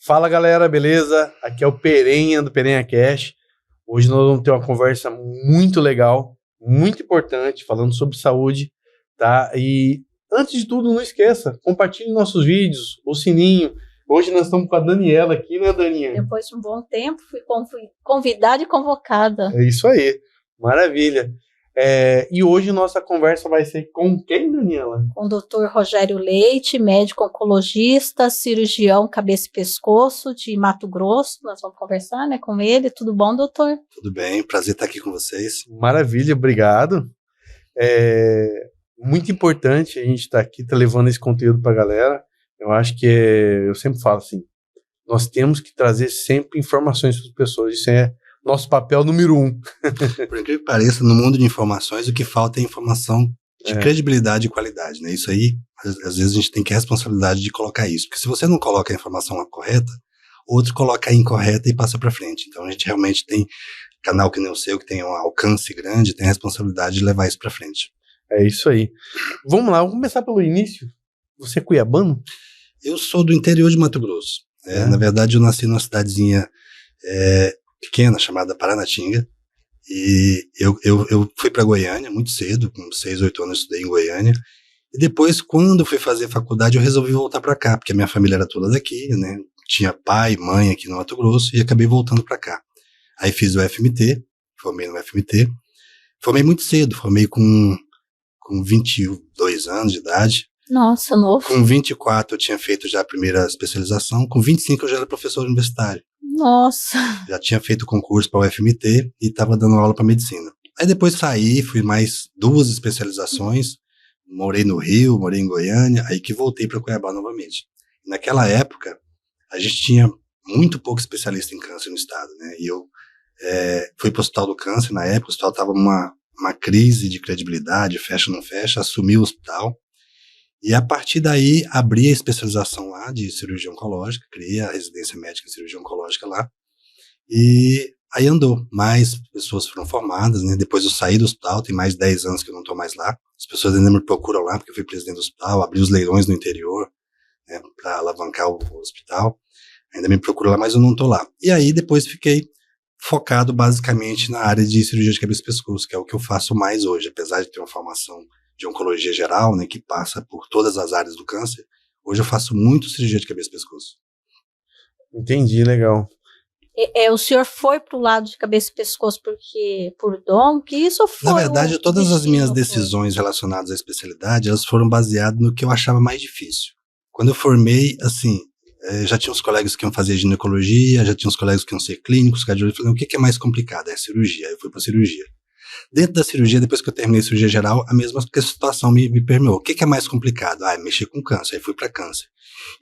Fala galera, beleza? Aqui é o Perenha do Perenha Cash. Hoje nós vamos ter uma conversa muito legal, muito importante, falando sobre saúde, tá? E antes de tudo, não esqueça, compartilhe nossos vídeos, o sininho. Hoje nós estamos com a Daniela aqui, né, Daninha? Depois de um bom tempo, fui convidada e convocada. É isso aí, maravilha. E hoje nossa conversa vai ser com quem, Daniela? Com o Dr. Rogério Leite, médico oncologista, cirurgião cabeça e pescoço de Mato Grosso. Nós vamos conversar, né, com ele. Tudo bom, doutor? Tudo bem, prazer estar aqui com vocês. Maravilha, obrigado. Muito importante a gente estar aqui, levando esse conteúdo para a galera. Eu acho que eu sempre falo assim, nós temos que trazer sempre informações para as pessoas. Isso é nosso papel número 1. Por incrível que pareça, no mundo de informações, o que falta é informação de credibilidade e qualidade, né? Isso aí, às vezes a gente tem que ter a responsabilidade de colocar isso, porque se você não coloca a informação correta, outro coloca a incorreta e passa para frente. Então a gente realmente tem canal que nem o seu, que tem um alcance grande, tem a responsabilidade de levar isso para frente. É isso aí. Vamos lá, vamos começar pelo início. Você é cuiabano? Eu sou do interior de Mato Grosso. Na verdade, eu nasci numa cidadezinha pequena, chamada Paranatinga, e eu fui para Goiânia muito cedo, com 6, 8 anos eu estudei em Goiânia, e depois, quando eu fui fazer faculdade, eu resolvi voltar para cá, porque a minha família era toda daqui, né? Tinha pai, mãe aqui no Mato Grosso, e acabei voltando para cá. Aí fiz o FMT, formei no FMT, formei muito cedo, formei com 22 anos de idade. Nossa, novo. Com 24 eu tinha feito já a primeira especialização, com 25 eu já era professor universitário. Nossa. Já tinha feito concurso para o UFMT e estava dando aula para medicina. Aí depois saí, fui mais 2 especializações, morei no Rio, morei em Goiânia, aí que voltei para Cuiabá novamente. E naquela época, a gente tinha muito pouco especialista em câncer no estado, né? E eu fui para o Hospital do Câncer na época, o hospital estava uma crise de credibilidade, fecha ou não fecha, assumi o hospital. E a partir daí, abri a especialização lá de cirurgia oncológica, criei a residência médica em cirurgia oncológica lá, e aí andou. Mais pessoas foram formadas, né? Depois eu saí do hospital, tem mais 10 anos que eu não estou mais lá. As pessoas ainda me procuram lá, porque eu fui presidente do hospital, abri os leilões no interior, né, para alavancar o hospital. Ainda me procuram lá, mas eu não estou lá. E aí depois fiquei focado basicamente na área de cirurgia de cabeça e pescoço, que é o que eu faço mais hoje, apesar de ter uma formação de oncologia geral, né, que passa por todas as áreas do câncer. Hoje eu faço muito cirurgia de cabeça e pescoço. Entendi, legal. O senhor foi pro lado de cabeça e pescoço por dom? Que isso foi? Na verdade, todas as minhas decisões relacionadas à especialidade, elas foram baseadas no que eu achava mais difícil. Quando eu formei, assim, já tinha uns colegas que iam fazer ginecologia, já tinha uns colegas que iam ser clínicos, cardiologistas, falaram, o que é mais complicado? É a cirurgia. Aí eu fui para cirurgia. Dentro da cirurgia, depois que eu terminei a cirurgia geral, a mesma situação me permeou. O que é mais complicado? Mexer com câncer, aí fui para câncer.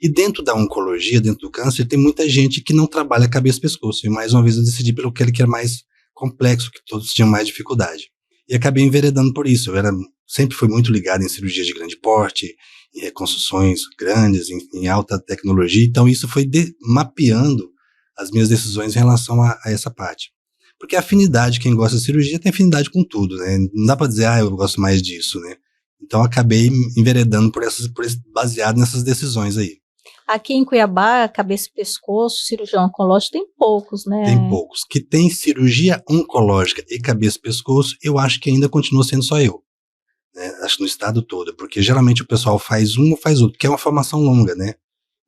E dentro da oncologia, dentro do câncer, tem muita gente que não trabalha cabeça e pescoço. E mais uma vez eu decidi pelo que era mais complexo, que todos tinham mais dificuldade. E acabei enveredando por isso. Eu sempre fui muito ligado em cirurgias de grande porte, em reconstruções grandes, em alta tecnologia. Então isso foi mapeando as minhas decisões em relação a essa parte. Porque a afinidade, quem gosta de cirurgia tem afinidade com tudo, né? Não dá para dizer, eu gosto mais disso, né? Então acabei enveredando baseado nessas decisões aí. Aqui em Cuiabá, cabeça e pescoço, cirurgião oncológico, tem poucos, né? Tem poucos. Que tem cirurgia oncológica e cabeça e pescoço, eu acho que ainda continua sendo só eu. Né? Acho que no estado todo, porque geralmente o pessoal faz um ou faz outro, porque é uma formação longa, né?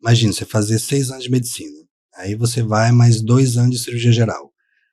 Imagina, você fazer 6 anos de medicina, aí você vai mais 2 anos de cirurgia geral.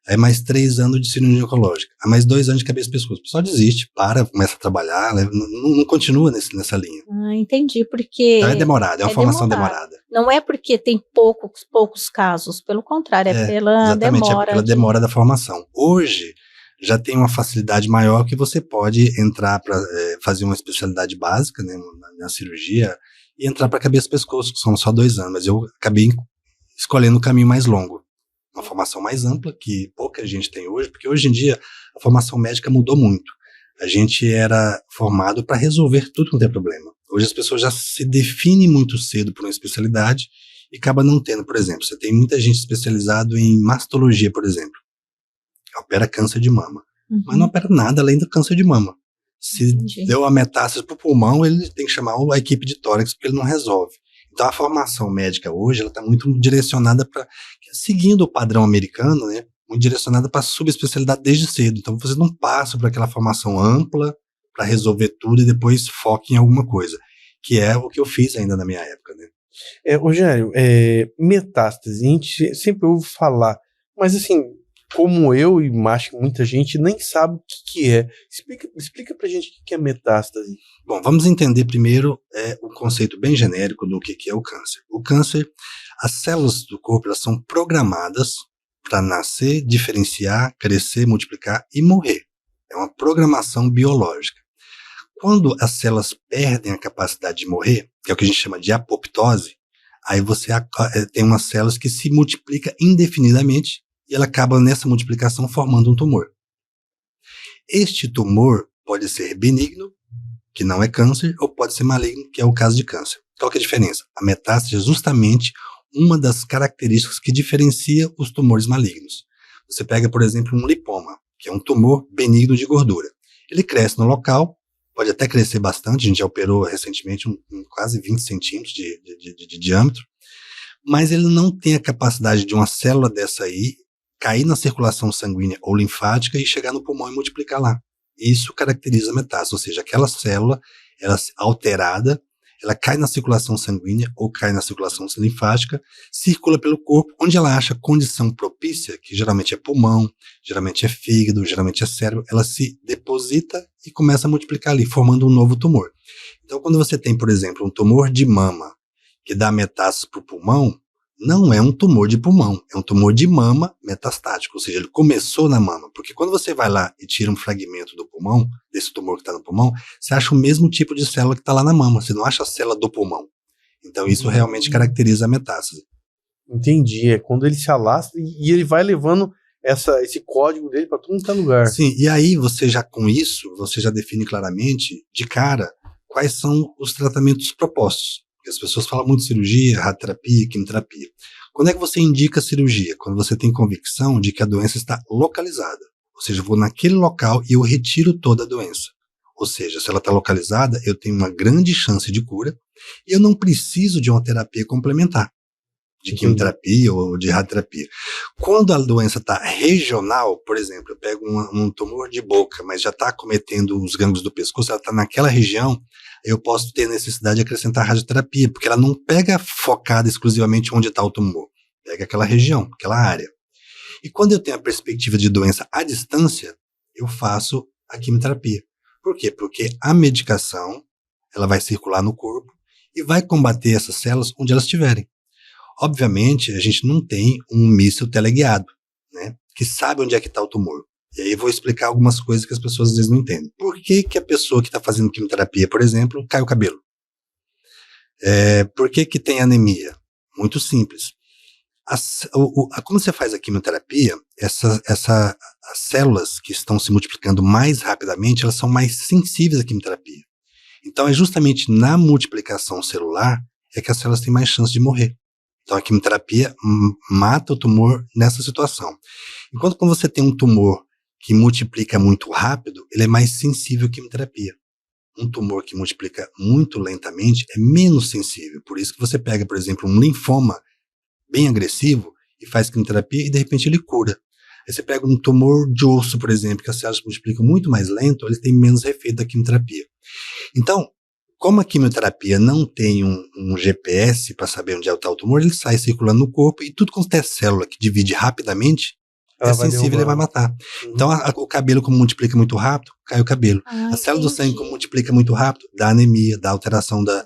Aí mais 3 anos de cirurgia oncológica. Aí mais 2 anos de cabeça e pescoço. O pessoal desiste, começa a trabalhar, não continua nessa linha. Entendi, porque... Então é demorado, é uma formação demorada. Não é porque tem poucos casos, pelo contrário, é pela exatamente, demora. É pela demora da formação. Hoje, já tem uma facilidade maior que você pode entrar para fazer uma especialidade básica, né, na cirurgia, e entrar para cabeça e pescoço, que são só 2 anos. Mas eu acabei escolhendo o caminho mais longo. Uma formação mais ampla, que pouca gente tem hoje, porque hoje em dia a formação médica mudou muito. A gente era formado para resolver tudo que tem problema. Hoje as pessoas já se definem muito cedo por uma especialidade e acaba não tendo. Por exemplo, você tem muita gente especializada em mastologia, por exemplo. Opera câncer de mama. Mas não opera nada além do câncer de mama. Se deu a metástase para o pulmão, ele tem que chamar a equipe de tórax, porque ele não resolve. Então a formação médica hoje ela está muito direcionada para, seguindo o padrão americano, né, muito direcionada para subespecialidade desde cedo. Então você não passa por aquela formação ampla para resolver tudo e depois foca em alguma coisa, que é o que eu fiz ainda na minha época, né? Rogério, metástase, a gente sempre ouve falar, mas assim, como eu e acho que muita gente nem sabe o que é. Explica pra gente o que é metástase. Bom, vamos entender primeiro o conceito bem genérico do que é o câncer. O câncer, as células do corpo elas são programadas para nascer, diferenciar, crescer, multiplicar e morrer. É uma programação biológica. Quando as células perdem a capacidade de morrer, que é o que a gente chama de apoptose, aí você tem umas células que se multiplicam indefinidamente e ela acaba nessa multiplicação formando um tumor. Este tumor pode ser benigno, que não é câncer, ou pode ser maligno, que é o caso de câncer. Qual que é a diferença? A metástase é justamente uma das características que diferencia os tumores malignos. Você pega, por exemplo, um lipoma, que é um tumor benigno de gordura. Ele cresce no local, pode até crescer bastante, a gente já operou recentemente quase 20 centímetros de diâmetro, mas ele não tem a capacidade de uma célula dessa aí cair na circulação sanguínea ou linfática e chegar no pulmão e multiplicar lá. Isso caracteriza a metástase, ou seja, aquela célula, ela alterada, ela cai na circulação sanguínea ou cai na circulação linfática, circula pelo corpo, onde ela acha condição propícia, que geralmente é pulmão, geralmente é fígado, geralmente é cérebro, ela se deposita e começa a multiplicar ali, formando um novo tumor. Então, quando você tem, por exemplo, um tumor de mama, que dá metástase para o pulmão, não é um tumor de pulmão, é um tumor de mama metastático, ou seja, ele começou na mama, porque quando você vai lá e tira um fragmento do pulmão, desse tumor que está no pulmão, você acha o mesmo tipo de célula que está lá na mama, você não acha a célula do pulmão. Então isso realmente caracteriza a metástase. Entendi, é quando ele se alastra e ele vai levando esse código dele para todo lugar. Sim, e aí você já com isso, você já define claramente, de cara, quais são os tratamentos propostos. As pessoas falam muito de cirurgia, radioterapia, quimioterapia. Quando é que você indica cirurgia? Quando você tem convicção de que a doença está localizada. Ou seja, eu vou naquele local e eu retiro toda a doença. Ou seja, se ela está localizada, eu tenho uma grande chance de cura e eu não preciso de uma terapia complementar, de quimioterapia ou de radioterapia. Quando a doença está regional, por exemplo, eu pego um tumor de boca, mas já está acometendo os gânglios do pescoço, ela está naquela região, eu posso ter necessidade de acrescentar radioterapia, porque ela não pega focada exclusivamente onde está o tumor, pega aquela região, aquela área. E quando eu tenho a perspectiva de doença à distância, eu faço a quimioterapia. Por quê? Porque a medicação, ela vai circular no corpo e vai combater essas células onde elas estiverem. Obviamente, a gente não tem um míssil teleguiado, né, que sabe onde é que está o tumor. E aí eu vou explicar algumas coisas que as pessoas às vezes não entendem. Por que a pessoa que está fazendo quimioterapia, por exemplo, cai o cabelo? Por que tem anemia? Muito simples. Quando você faz a quimioterapia, as células que estão se multiplicando mais rapidamente, elas são mais sensíveis à quimioterapia. Então é justamente na multiplicação celular que as células têm mais chance de morrer. Então a quimioterapia mata o tumor nessa situação. Enquanto quando você tem um tumor que multiplica muito rápido, ele é mais sensível à quimioterapia. Um tumor que multiplica muito lentamente é menos sensível. Por isso que você pega, por exemplo, um linfoma bem agressivo e faz quimioterapia e de repente ele cura. Aí você pega um tumor de osso, por exemplo, que as células multiplicam muito mais lento, ele tem menos efeito da quimioterapia. Então, como a quimioterapia não tem um GPS para saber onde está o tumor, ele sai circulando no corpo e tudo quanto é célula que divide rapidamente, ela é sensível e vai matar. Então, o cabelo, como multiplica muito rápido, cai o cabelo. A célula do sangue, como multiplica muito rápido, dá anemia, dá alteração da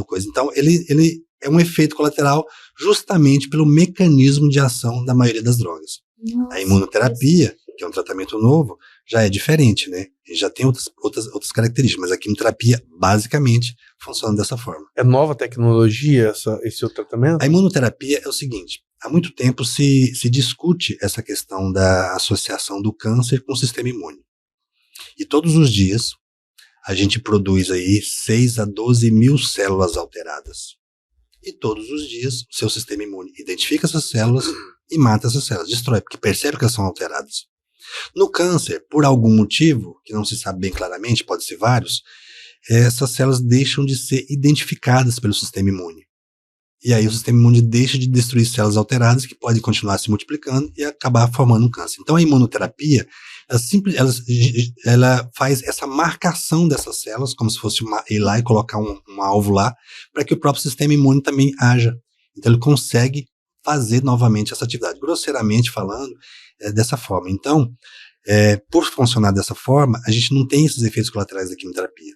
coisa. Então, ele é um efeito colateral justamente pelo mecanismo de ação da maioria das drogas. A imunoterapia, que é um tratamento novo, já é diferente, né? E já tem outras características, mas a quimioterapia, basicamente, funciona dessa forma. É nova tecnologia esse seu tratamento? A imunoterapia é o seguinte, há muito tempo se discute essa questão da associação do câncer com o sistema imune. E todos os dias, a gente produz aí 6 a 12 mil células alteradas. E todos os dias, o seu sistema imune identifica essas células e mata essas células, destrói, porque percebe que elas são alteradas. No câncer, por algum motivo, que não se sabe bem claramente, pode ser vários, essas células deixam de ser identificadas pelo sistema imune. E aí o sistema imune deixa de destruir células alteradas que podem continuar se multiplicando e acabar formando um câncer. Então a imunoterapia, ela faz essa marcação dessas células, como se fosse ir lá e colocar um alvo lá, para que o próprio sistema imune também haja. Então ele consegue fazer novamente essa atividade. Grosseiramente falando, dessa forma. Então, por funcionar dessa forma, a gente não tem esses efeitos colaterais da quimioterapia.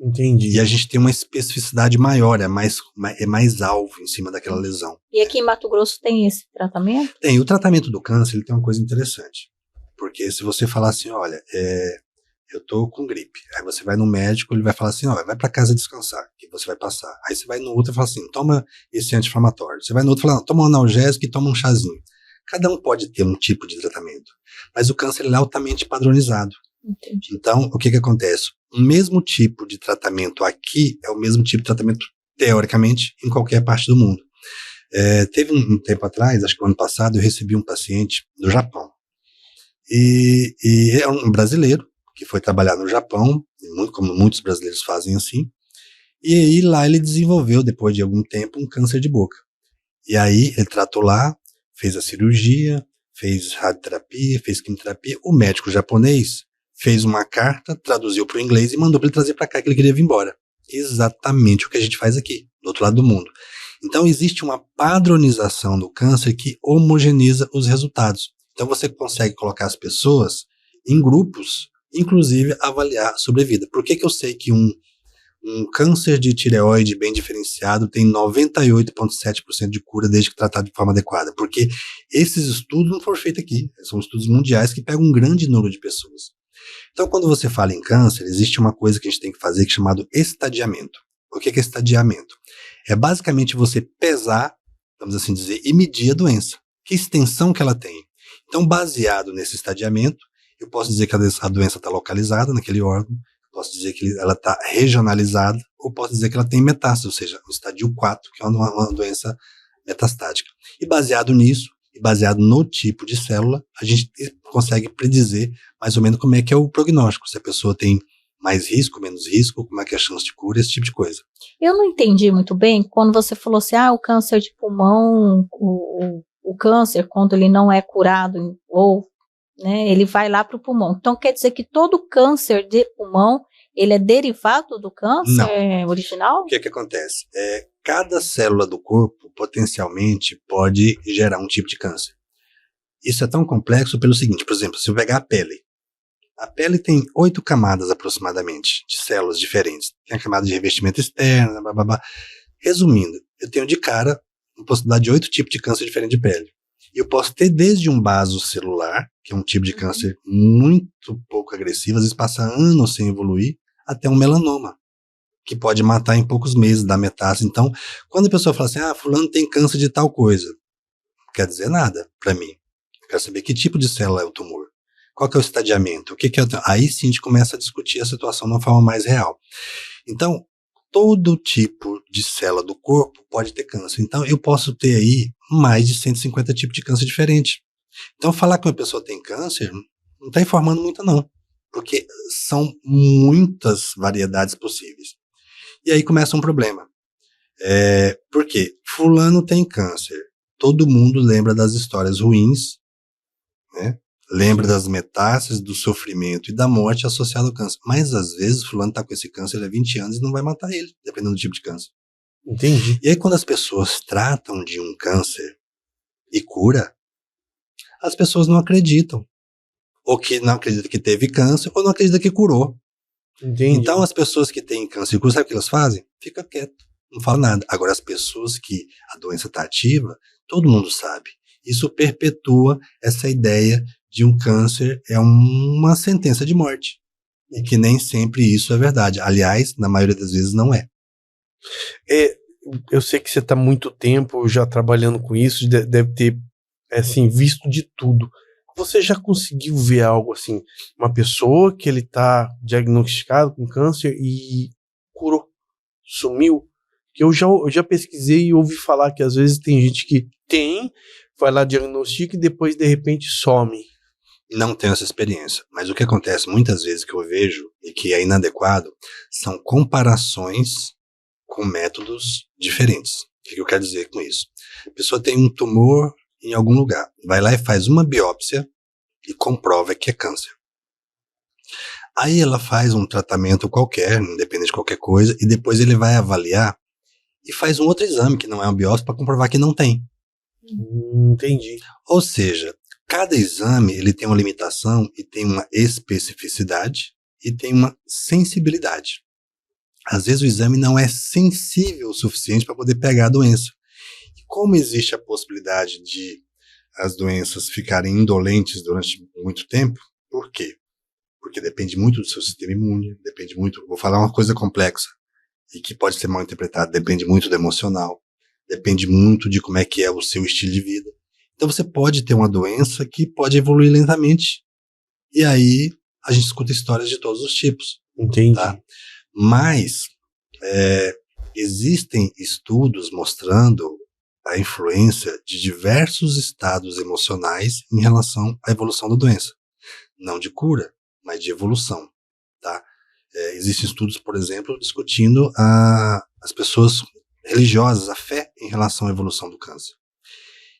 Entendi. E a gente tem uma especificidade maior, é mais alvo em cima daquela lesão. E aqui em Mato Grosso tem esse tratamento? Tem. O tratamento do câncer, ele tem uma coisa interessante. Porque se você falar assim, olha, eu tô com gripe. Aí você vai no médico, ele vai falar assim, olha, vai pra casa descansar, que você vai passar. Aí você vai no outro e fala assim, toma esse anti-inflamatório. Você vai no outro e fala, toma um analgésico e toma um chazinho. Cada um pode ter um tipo de tratamento. Mas o câncer ele é altamente padronizado. Entendi. Então, o que acontece? O mesmo tipo de tratamento aqui é o mesmo tipo de tratamento, teoricamente, em qualquer parte do mundo. Teve um tempo atrás, acho que no ano passado, eu recebi um paciente do Japão. E é um brasileiro que foi trabalhar no Japão, como muitos brasileiros fazem assim. E aí lá ele desenvolveu, depois de algum tempo, um câncer de boca. E aí ele tratou lá, fez a cirurgia, fez radioterapia, fez quimioterapia. O médico japonês fez uma carta, traduziu para o inglês e mandou para ele trazer para cá que ele queria vir embora. Exatamente o que a gente faz aqui, do outro lado do mundo. Então existe uma padronização do câncer que homogeneiza os resultados. Então você consegue colocar as pessoas em grupos, inclusive avaliar a sobrevida. Por que eu sei que um câncer de tireoide bem diferenciado tem 98,7% de cura desde que tratado de forma adequada? Porque esses estudos não foram feitos aqui, são estudos mundiais que pegam um grande número de pessoas. Então, quando você fala em câncer, existe uma coisa que a gente tem que fazer que é chamado estadiamento. O que é estadiamento? É basicamente você pesar, vamos assim dizer, e medir a doença. Que extensão que ela tem. Então, baseado nesse estadiamento, eu posso dizer que a doença está localizada naquele órgão, posso dizer que ela está regionalizada, ou posso dizer que ela tem metástase, ou seja, o estádio 4, que é uma doença metastática. E baseado nisso, e baseado no tipo de célula, a gente consegue predizer mais ou menos como é que é o prognóstico, se a pessoa tem mais risco, menos risco, como é que é a chance de cura, esse tipo de coisa. Eu não entendi muito bem quando você falou assim, o câncer de pulmão, o câncer, quando ele não é curado, ou né, ele vai lá para o pulmão. Então quer dizer que todo câncer de pulmão, ele é derivado do câncer original? O que acontece? Cada célula do corpo, potencialmente, pode gerar um tipo de câncer. Isso é tão complexo pelo seguinte, por exemplo, se eu pegar a pele tem 8 camadas aproximadamente, de células diferentes. Tem a camada de revestimento externo, blá, blá, blá. Resumindo, eu tenho de cara uma possibilidade de 8 tipos de câncer diferentes de pele. E eu posso ter desde um vaso celular, que é um tipo de câncer muito pouco agressivo, às vezes passa anos sem evoluir, até um melanoma, que pode matar em poucos meses da metástase. Então, quando a pessoa fala assim, fulano tem câncer de tal coisa, não quer dizer nada para mim. Eu quero saber que tipo de célula é o tumor. Qual que é o estadiamento? Aí sim a gente começa a discutir a situação de uma forma mais real. Então, todo tipo de célula do corpo pode ter câncer. Então, eu posso ter aí mais de 150 tipos de câncer diferentes. Então, falar que uma pessoa tem câncer não está informando muito não, porque são muitas variedades possíveis. E aí começa um problema. Por quê? Fulano tem câncer. Todo mundo lembra das histórias ruins, né? Lembra das metástases, do sofrimento e da morte associada ao câncer. Mas, às vezes, fulano está com esse câncer há 20 anos e não vai matar ele, dependendo do tipo de câncer. Entendi. E aí, quando as pessoas tratam de um câncer e cura, as pessoas não acreditam. Ou que não acreditam que teve câncer, ou não acreditam que curou. Entendi. Então, as pessoas que têm câncer e cura, sabe o que elas fazem? Fica quieto, não fala nada. Agora, as pessoas que a doença está ativa, todo mundo sabe. Isso perpetua essa ideia de um câncer é uma sentença de morte. E que nem sempre isso é verdade. Aliás, na maioria das vezes não é. Eu sei que você está há muito tempo já trabalhando com isso, deve ter assim, visto de tudo. Você já conseguiu ver algo assim, uma pessoa que ele está diagnosticado com câncer e curou, sumiu? Que eu já pesquisei e ouvi falar que às vezes tem gente que vai lá, diagnostica e depois de repente some. Não tenho essa experiência, mas o que acontece muitas vezes que eu vejo e que é inadequado são comparações com métodos diferentes. que eu quero dizer com isso? A pessoa tem um tumor em algum lugar, vai lá e faz uma biópsia e comprova que é câncer. Aí ela faz um tratamento qualquer, independente de qualquer coisa, e depois ele vai avaliar e faz um outro exame, que não é uma biópsia, para comprovar que não tem. Entendi. Ou seja, cada exame ele tem uma limitação e tem uma especificidade e tem uma sensibilidade. Às vezes o exame não é sensível o suficiente para poder pegar a doença. E como existe a possibilidade de as doenças ficarem indolentes durante muito tempo, por quê? Porque depende muito do seu sistema imune, depende muito, vou falar uma coisa complexa e que pode ser mal interpretada, depende muito do emocional, depende muito de como é que é o seu estilo de vida. Então você pode ter uma doença que pode evoluir lentamente. E aí a gente escuta histórias de todos os tipos. Entendi. Tá? Mas existem estudos mostrando a influência de diversos estados emocionais em relação à evolução da doença. Não de cura, mas de evolução. Tá? Existem estudos, por exemplo, discutindo as pessoas religiosas, a fé em relação à evolução do câncer.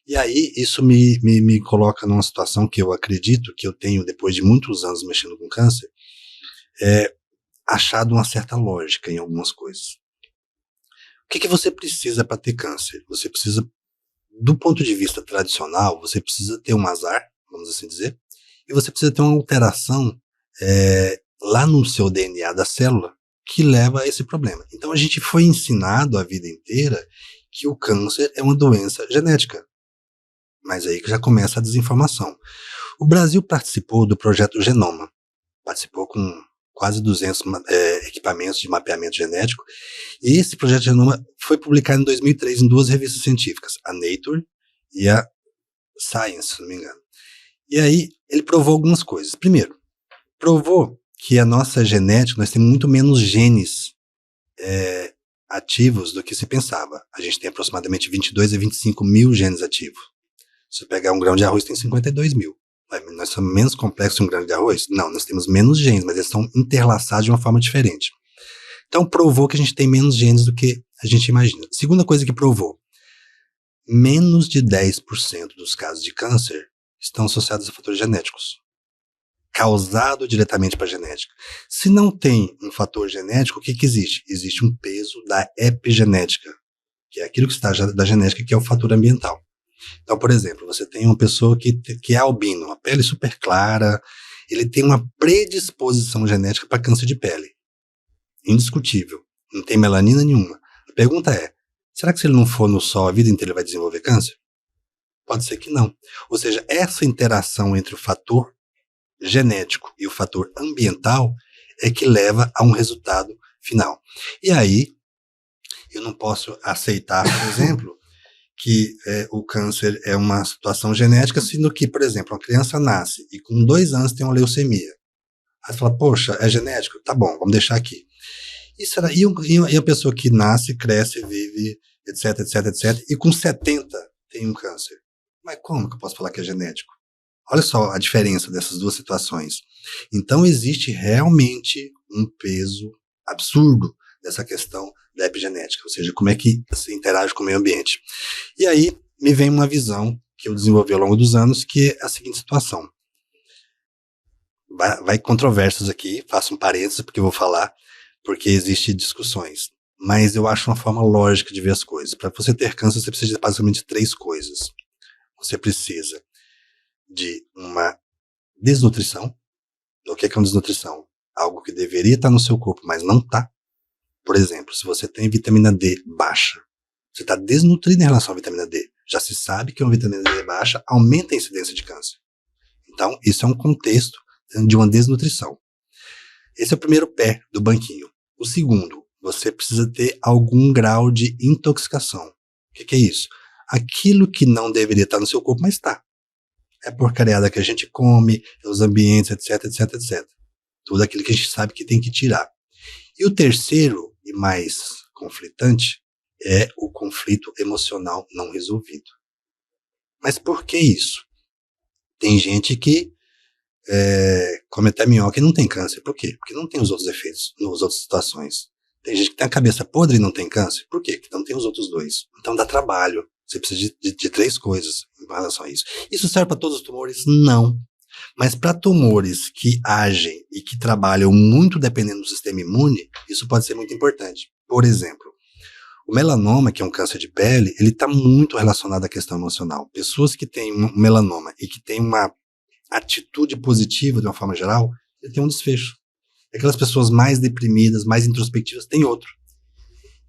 E aí isso me coloca numa situação que eu acredito que eu tenho, depois de muitos anos mexendo com câncer, achado uma certa lógica em algumas coisas. O que você precisa para ter câncer? Você precisa, do ponto de vista tradicional, você precisa ter um azar, vamos assim dizer, e você precisa ter uma alteração lá no seu DNA da célula que leva a esse problema. Então a gente foi ensinado a vida inteira que o câncer é uma doença genética. Mas aí que já começa a desinformação. O Brasil participou do projeto Genoma. Participou com quase 200 equipamentos de mapeamento genético. E esse projeto Genoma foi publicado em 2003 em 2 revistas científicas, a Nature e a Science, se não me engano. E aí ele provou algumas coisas. Primeiro, provou que a nossa genética, nós temos muito menos genes ativos do que se pensava. A gente tem aproximadamente 22 a 25 mil genes ativos. Se você pegar um grão de arroz, tem 52 mil. Nós somos menos complexos que um grão de arroz? Não, nós temos menos genes, mas eles estão interlaçados de uma forma diferente. Então, provou que a gente tem menos genes do que a gente imagina. Segunda coisa que provou, menos de 10% dos casos de câncer estão associados a fatores genéticos, causado diretamente para a genética. Se não tem um fator genético, o que existe? Existe um peso da epigenética, que é aquilo que está da genética, que é o fator ambiental. Então, por exemplo, você tem uma pessoa que é albino, uma pele super clara, ele tem uma predisposição genética para câncer de pele. Indiscutível. Não tem melanina nenhuma. A pergunta é, será que se ele não for no sol a vida inteira ele vai desenvolver câncer? Pode ser que não. Ou seja, essa interação entre o fator genético e o fator ambiental é que leva a um resultado final. E aí, eu não posso aceitar, por exemplo, que o câncer é uma situação genética, sendo que, por exemplo, uma criança nasce e com 2 anos tem uma leucemia. Aí você fala, poxa, é genético? Tá bom, vamos deixar aqui. E a pessoa que nasce, cresce, vive, etc, etc, etc, e com 70 tem um câncer. Mas como que eu posso falar que é genético? Olha só a diferença dessas 2 situações. Então existe realmente um peso absurdo dessa questão da epigenética, ou seja, como é que se interage com o meio ambiente. E aí me vem uma visão que eu desenvolvi ao longo dos anos, que é a seguinte situação. Vai controvérsias aqui, faço um parênteses porque eu vou falar, porque existem discussões. Mas eu acho uma forma lógica de ver as coisas. Para você ter câncer, você precisa de basicamente 3 coisas. Você precisa de uma desnutrição. O que é uma desnutrição? Algo que deveria estar no seu corpo, mas não está. Por exemplo, se você tem vitamina D baixa, você está desnutrido em relação à vitamina D. Já se sabe que uma vitamina D baixa aumenta a incidência de câncer. Então, isso é um contexto de uma desnutrição. Esse é o primeiro pé do banquinho. O segundo, você precisa ter algum grau de intoxicação. O que é isso? Aquilo que não deveria estar no seu corpo, mas está. É a porcariada que a gente come, os ambientes, etc, etc, etc. Tudo aquilo que a gente sabe que tem que tirar. E o terceiro, e mais conflitante, é o conflito emocional não resolvido. Mas por que isso? Tem gente que come até minhoca e não tem câncer. Por quê? Porque não tem os outros efeitos, nas outras situações. Tem gente que tem a cabeça podre e não tem câncer. Por quê? Porque não tem os outros dois. Então dá trabalho. Você precisa de 3 coisas em relação a isso. Isso serve para todos os tumores? Não. Mas para tumores que agem e que trabalham muito dependendo do sistema imune, isso pode ser muito importante. Por exemplo, o melanoma, que é um câncer de pele, ele está muito relacionado à questão emocional. Pessoas que têm um melanoma e que têm uma atitude positiva de uma forma geral, ele tem um desfecho. Aquelas pessoas mais deprimidas, mais introspectivas, tem outro.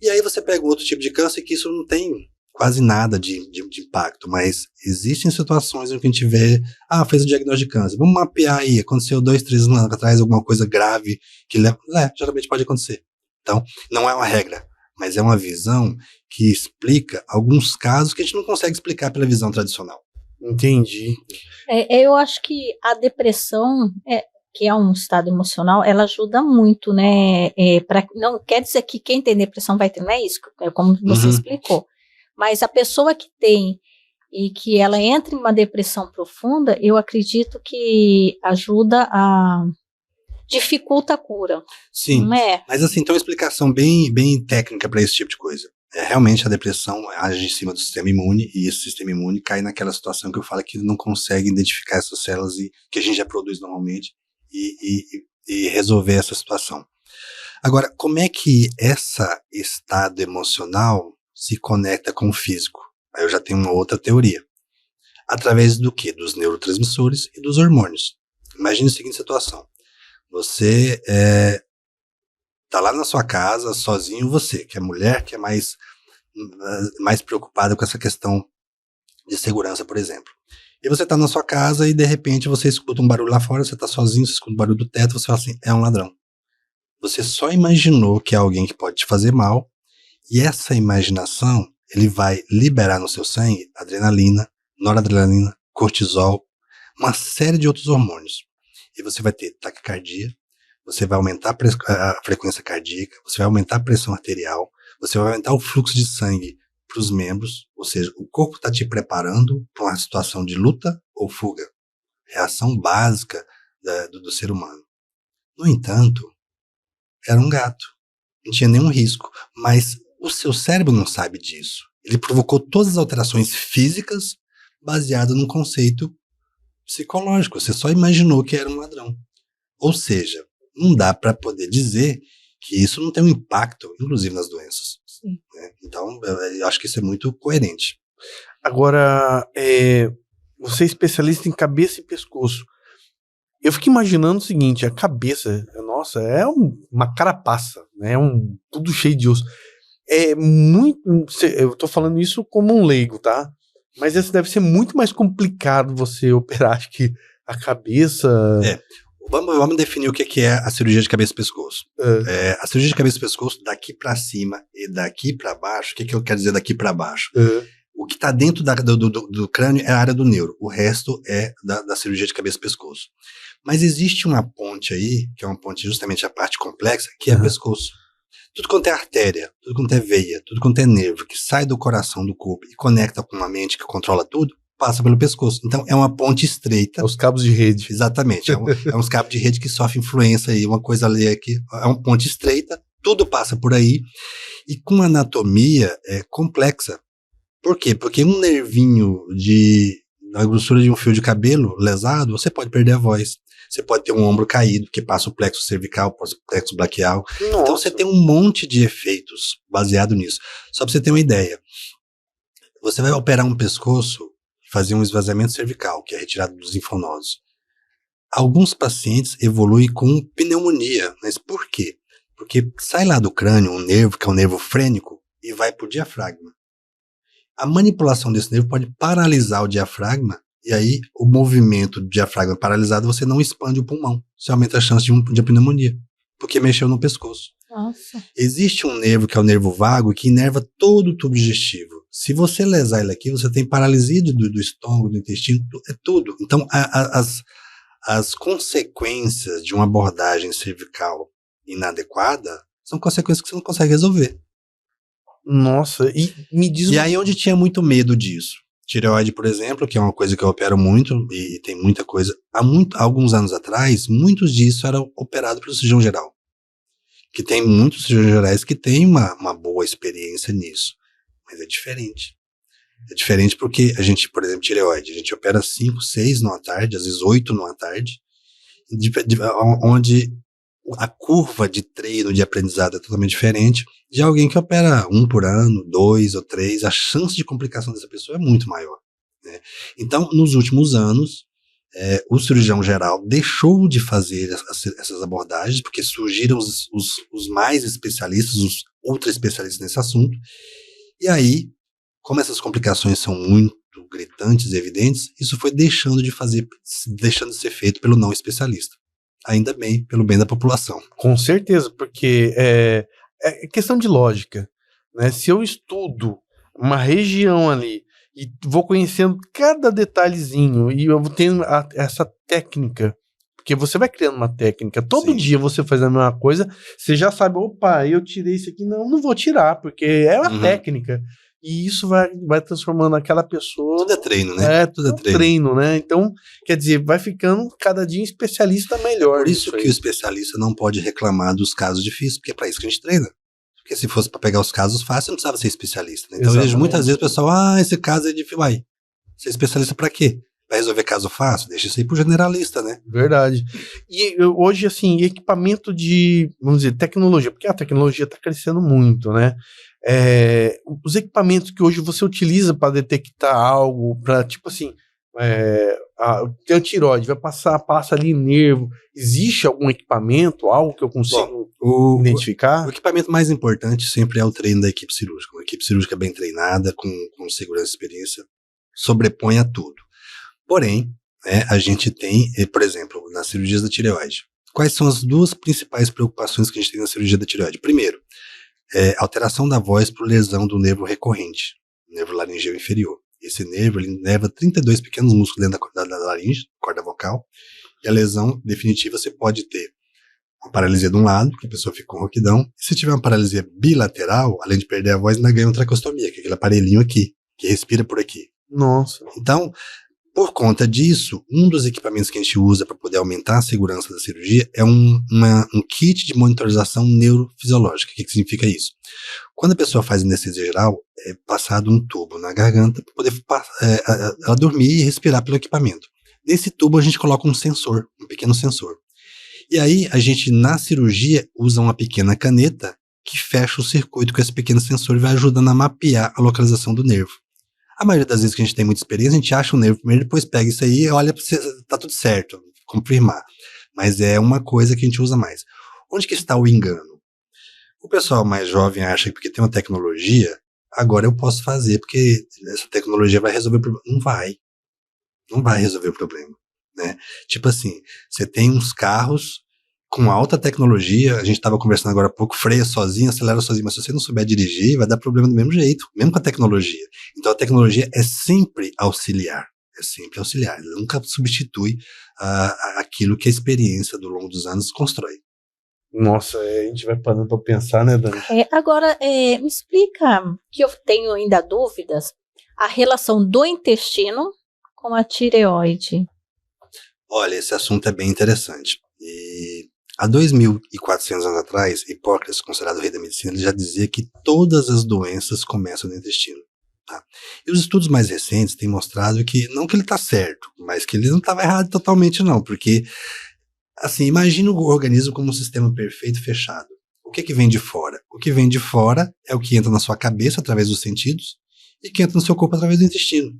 E aí você pega um outro tipo de câncer que isso não tem quase nada de impacto, mas existem situações em que a gente vê, fez o diagnóstico de câncer, vamos mapear aí, aconteceu 2, 3 anos atrás alguma coisa grave que leva, geralmente pode acontecer. Então, não é uma regra, mas é uma visão que explica alguns casos que a gente não consegue explicar pela visão tradicional. Entendi. Eu acho que a depressão, que é um estado emocional, ela ajuda muito, né? Não quer dizer que quem tem depressão vai ter, não é isso, como você explicou. Mas a pessoa que tem e que ela entra em uma depressão profunda, eu acredito que dificulta a cura. Sim, não é? Mas assim, tem uma explicação bem técnica para esse tipo de coisa. Realmente a depressão age em cima do sistema imune, e esse sistema imune cai naquela situação que eu falo que não consegue identificar essas células que a gente já produz normalmente e resolver essa situação. Agora, como é que esse estado emocional se conecta com o físico? Aí eu já tenho uma outra teoria. Através do quê? Dos neurotransmissores e dos hormônios. Imagine a seguinte situação. Você tá lá na sua casa, sozinho, você, que é mulher, que é mais preocupada com essa questão de segurança, por exemplo. E você tá na sua casa e, de repente, você escuta um barulho lá fora, você tá sozinho, você escuta um barulho do teto, você fala assim, é um ladrão. Você só imaginou que é alguém que pode te fazer mal, e essa imaginação, ele vai liberar no seu sangue adrenalina, noradrenalina, cortisol, uma série de outros hormônios. E você vai ter taquicardia, você vai aumentar a frequência cardíaca, você vai aumentar a pressão arterial, você vai aumentar o fluxo de sangue para os membros, ou seja, o corpo está te preparando para uma situação de luta ou fuga. Reação básica do ser humano. No entanto, era um gato. Não tinha nenhum risco, mas o seu cérebro não sabe disso. Ele provocou todas as alterações físicas baseado num conceito psicológico. Você só imaginou que era um ladrão. Ou seja, não dá para poder dizer que isso não tem um impacto, inclusive nas doenças. Né? Então, eu acho que isso é muito coerente. Agora, você é especialista em cabeça e pescoço. Eu fico imaginando o seguinte, a cabeça, nossa, é uma carapaça, né? Tudo cheio de osso. É muito, eu tô falando isso como um leigo, tá? Mas esse deve ser muito mais complicado você operar, acho que a cabeça... Vamos definir o que é a cirurgia de cabeça e pescoço. A cirurgia de cabeça e pescoço, daqui para cima e daqui para baixo, o que eu quero dizer daqui para baixo? O que está dentro do crânio é a área do neuro, o resto é da cirurgia de cabeça e pescoço. Mas existe uma ponte aí, que é uma ponte justamente a parte complexa, que é o pescoço. Tudo quanto é artéria, tudo quanto é veia, tudo quanto é nervo, que sai do coração do corpo e conecta com uma mente que controla tudo, passa pelo pescoço. Então, é uma ponte estreita. Os cabos de rede. Exatamente. É uns cabos de rede que sofrem influência aí, uma coisa ali aqui. É uma ponte estreita, tudo passa por aí. E com uma anatomia complexa. Por quê? Porque um nervinho na grossura de um fio de cabelo lesado, você pode perder a voz. Você pode ter um ombro caído, que passa o plexo cervical, o plexo braquial. Nossa. Então, você tem um monte de efeitos baseado nisso. Só para você ter uma ideia. Você vai operar um pescoço, fazer um esvaziamento cervical, que é retirado dos linfonodos. Alguns pacientes evoluem com pneumonia. Mas por quê? Porque sai lá do crânio um nervo, que é um nervo frênico, e vai para o diafragma. A manipulação desse nervo pode paralisar o diafragma, e aí o movimento do diafragma paralisado, você não expande o pulmão. Você aumenta a chance de pneumonia, porque mexeu no pescoço. Nossa. Existe um nervo, que é o nervo vago, que inerva todo o tubo digestivo. Se você lesar ele aqui, você tem paralisia do estômago, do intestino, é tudo. Então, as consequências de uma abordagem cervical inadequada são consequências que você não consegue resolver. Nossa, e me diz... E aí onde tinha muito medo disso? Tireoide, por exemplo, que é uma coisa que eu opero muito, e tem muita coisa. Há alguns anos atrás, muitos disso eram operados pelo cirurgião geral. que tem muitos cirurgiões gerais que têm uma boa experiência nisso, mas é diferente. É diferente porque a gente, por exemplo, tireoide, a gente opera 5, 6 numa tarde, às vezes 8 numa tarde, onde a curva de treino, de aprendizado é totalmente diferente de alguém que opera 1 por ano, 2 ou 3, a chance de complicação dessa pessoa é muito maior, né? Então, nos últimos anos, o cirurgião geral deixou de fazer essas abordagens, porque surgiram os mais especialistas, os ultra especialistas nesse assunto, e aí, como essas complicações são muito gritantes e evidentes, isso foi deixando de ser feito pelo não especialista. Ainda bem, pelo bem da população. Com certeza, porque é questão de lógica, né? Se eu estudo uma região ali e vou conhecendo cada detalhezinho e eu tenho essa técnica, porque você vai criando uma técnica, todo dia você faz a mesma coisa, você já sabe, opa, eu tirei isso aqui, não vou tirar, porque é uma técnica. E isso vai transformando aquela pessoa... Tudo é treino, né? Tudo é treino, né? Então, quer dizer, vai ficando cada dia um especialista melhor. Por isso que o especialista não pode reclamar dos casos difíceis, porque é para isso que a gente treina. Porque se fosse para pegar os casos fáceis, não precisava ser especialista, né? Então eu vejo muitas vezes o pessoal, esse caso é difícil. Vai, ser especialista para quê? Vai resolver caso fácil? Deixa isso aí pro generalista, né? Verdade. E hoje, assim, equipamento de, vamos dizer, tecnologia, porque a tecnologia está crescendo muito, né? Os equipamentos que hoje você utiliza para detectar algo, para tipo assim, tem a tireoide, passa ali nervo, existe algum equipamento, algo que eu consigo identificar? O equipamento mais importante sempre é o treino da equipe cirúrgica. Uma equipe cirúrgica bem treinada, com segurança e experiência, sobrepõe a tudo. Porém, a gente tem, por exemplo, nas cirurgias da tireoide, quais são as duas principais preocupações que a gente tem na cirurgia da tireoide? Primeiro, alteração da voz por lesão do nervo recorrente, nervo laringeu inferior. Esse nervo, ele leva 32 pequenos músculos dentro da laringe, corda vocal, e a lesão definitiva você pode ter uma paralisia de um lado, que a pessoa fica com rouquidão, e se tiver uma paralisia bilateral, além de perder a voz, ainda ganha uma tracostomia, que é aquele aparelhinho aqui, que respira por aqui. Nossa. Então, por conta disso, um dos equipamentos que a gente usa para poder aumentar a segurança da cirurgia é um kit de monitorização neurofisiológica. O que significa isso? Quando a pessoa faz anestesia geral, é passado um tubo na garganta para poder ela dormir e respirar pelo equipamento. Nesse tubo a gente coloca um sensor, um pequeno sensor. E aí a gente, na cirurgia, usa uma pequena caneta que fecha o circuito com esse pequeno sensor e vai ajudando a mapear a localização do nervo. A maioria das vezes que a gente tem muita experiência, a gente acha o nervo primeiro, depois pega isso aí e olha para se tá tudo certo, confirmar. Mas é uma coisa que a gente usa mais. Onde que está o engano? O pessoal mais jovem acha que porque tem uma tecnologia, agora eu posso fazer, porque essa tecnologia vai resolver o problema. Não vai resolver o problema, né? Tipo assim, você tem uns carros com alta tecnologia, a gente estava conversando agora há pouco, freia sozinho, acelera sozinho, mas se você não souber dirigir, vai dar problema do mesmo jeito, mesmo com a tecnologia. Então a tecnologia é sempre auxiliar, ela nunca substitui aquilo que a experiência do longo dos anos constrói. Nossa, a gente vai parando para pensar, né, Dani? Agora, me explica, que eu tenho ainda dúvidas, a relação do intestino com a tireoide. Olha, esse assunto é bem interessante. E há 2.400 anos atrás, Hipócrates, considerado o rei da medicina, ele já dizia que todas as doenças começam no intestino. Tá? E os estudos mais recentes têm mostrado que, não que ele está certo, mas que ele não estava errado totalmente não, porque, assim, imagina o organismo como um sistema perfeito fechado. O que vem de fora? O que vem de fora é o que entra na sua cabeça através dos sentidos e que entra no seu corpo através do intestino.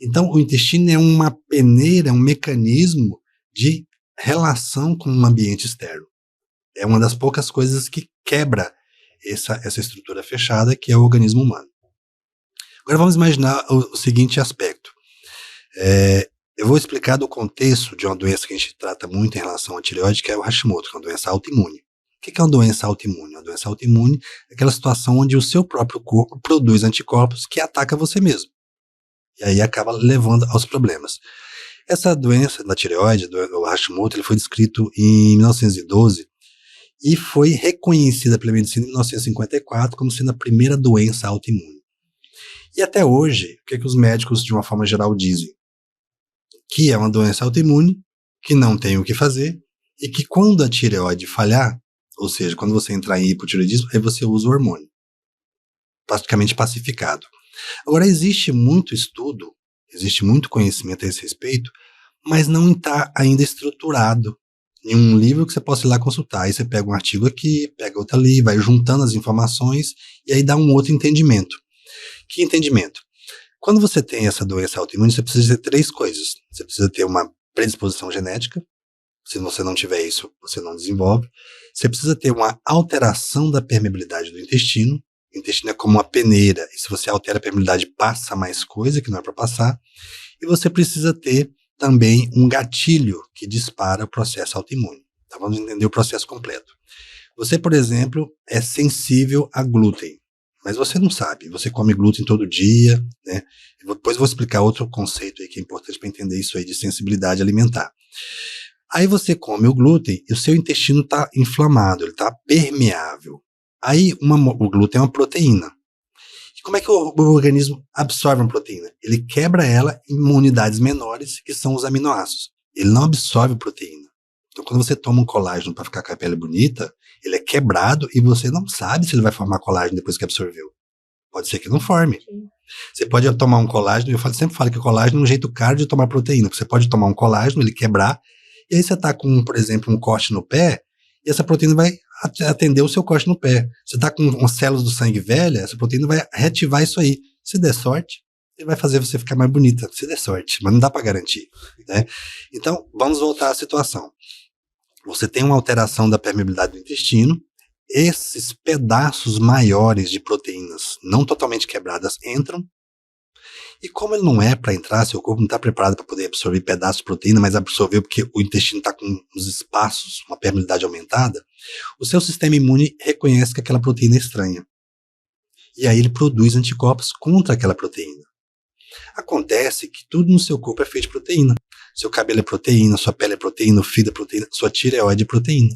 Então, o intestino é uma peneira, é um mecanismo de relação com o ambiente externo. É uma das poucas coisas que quebra essa estrutura fechada que é o organismo humano. Agora vamos imaginar o seguinte aspecto. Eu vou explicar do contexto de uma doença que a gente trata muito em relação à tireoide, que é o Hashimoto, que é uma doença autoimune. O que é uma doença autoimune? Uma doença autoimune é aquela situação onde o seu próprio corpo produz anticorpos que ataca você mesmo. E aí acaba levando aos problemas. Essa doença da tireoide, do Hashimoto, ele foi descrito em 1912 e foi reconhecida pela medicina em 1954 como sendo a primeira doença autoimune. E até hoje, o que os médicos, de uma forma geral, dizem? Que é uma doença autoimune, que não tem o que fazer, e que quando a tireoide falhar, Ou seja, quando você entrar em hipotireoidismo, aí você usa o hormônio, praticamente pacificado. Agora, existe muito estudo, existe muito conhecimento a esse respeito, mas não está ainda estruturado em um livro que você possa ir lá consultar. Aí você pega um artigo aqui, pega outro ali, vai juntando as informações e aí dá um outro entendimento. Que entendimento? Quando você tem essa doença autoimune, você precisa ter 3 coisas. Você precisa ter uma predisposição genética. Se você não tiver isso, você não desenvolve. Você precisa ter uma alteração da permeabilidade do intestino. O intestino é como uma peneira, e se você altera a permeabilidade, passa mais coisa que não é para passar. E você precisa ter também um gatilho que dispara o processo autoimune. Tá? Vamos entender o processo completo. Você, por exemplo, é sensível a glúten, mas você não sabe. Você come glúten todo dia, né? Depois eu vou explicar outro conceito aí que é importante para entender isso aí de sensibilidade alimentar. Aí você come o glúten e o seu intestino está inflamado, ele está permeável. Aí o glúten é uma proteína. E como é que o organismo absorve uma proteína? Ele quebra ela em unidades menores, que são os aminoácidos. Ele não absorve proteína. Então, quando você toma um colágeno para ficar com a pele bonita, ele é quebrado e você não sabe se ele vai formar colágeno depois que absorveu. Pode ser que não forme. Sim. Você pode tomar um colágeno, sempre falo que o colágeno é um jeito caro de tomar proteína. Você pode tomar um colágeno, ele quebrar, e aí você está com, por exemplo, um corte no pé, e essa proteína vai atender o seu corte no pé. Você está com umas células do sangue velha, essa proteína vai reativar isso aí. Se der sorte, ele vai fazer você ficar mais bonita, se der sorte, mas não dá para garantir, né? Então, vamos voltar à situação. Você tem uma alteração da permeabilidade do intestino, esses pedaços maiores de proteínas não totalmente quebradas entram, e como ele não é para entrar, seu corpo não está preparado para poder absorver pedaços de proteína, mas absorveu porque o intestino está com uns espaços, uma permeabilidade aumentada, o seu sistema imune reconhece que aquela proteína é estranha. E aí ele produz anticorpos contra aquela proteína. Acontece que tudo no seu corpo é feito de proteína. Seu cabelo é proteína, sua pele é proteína, o fígado é proteína, sua tireoide é proteína.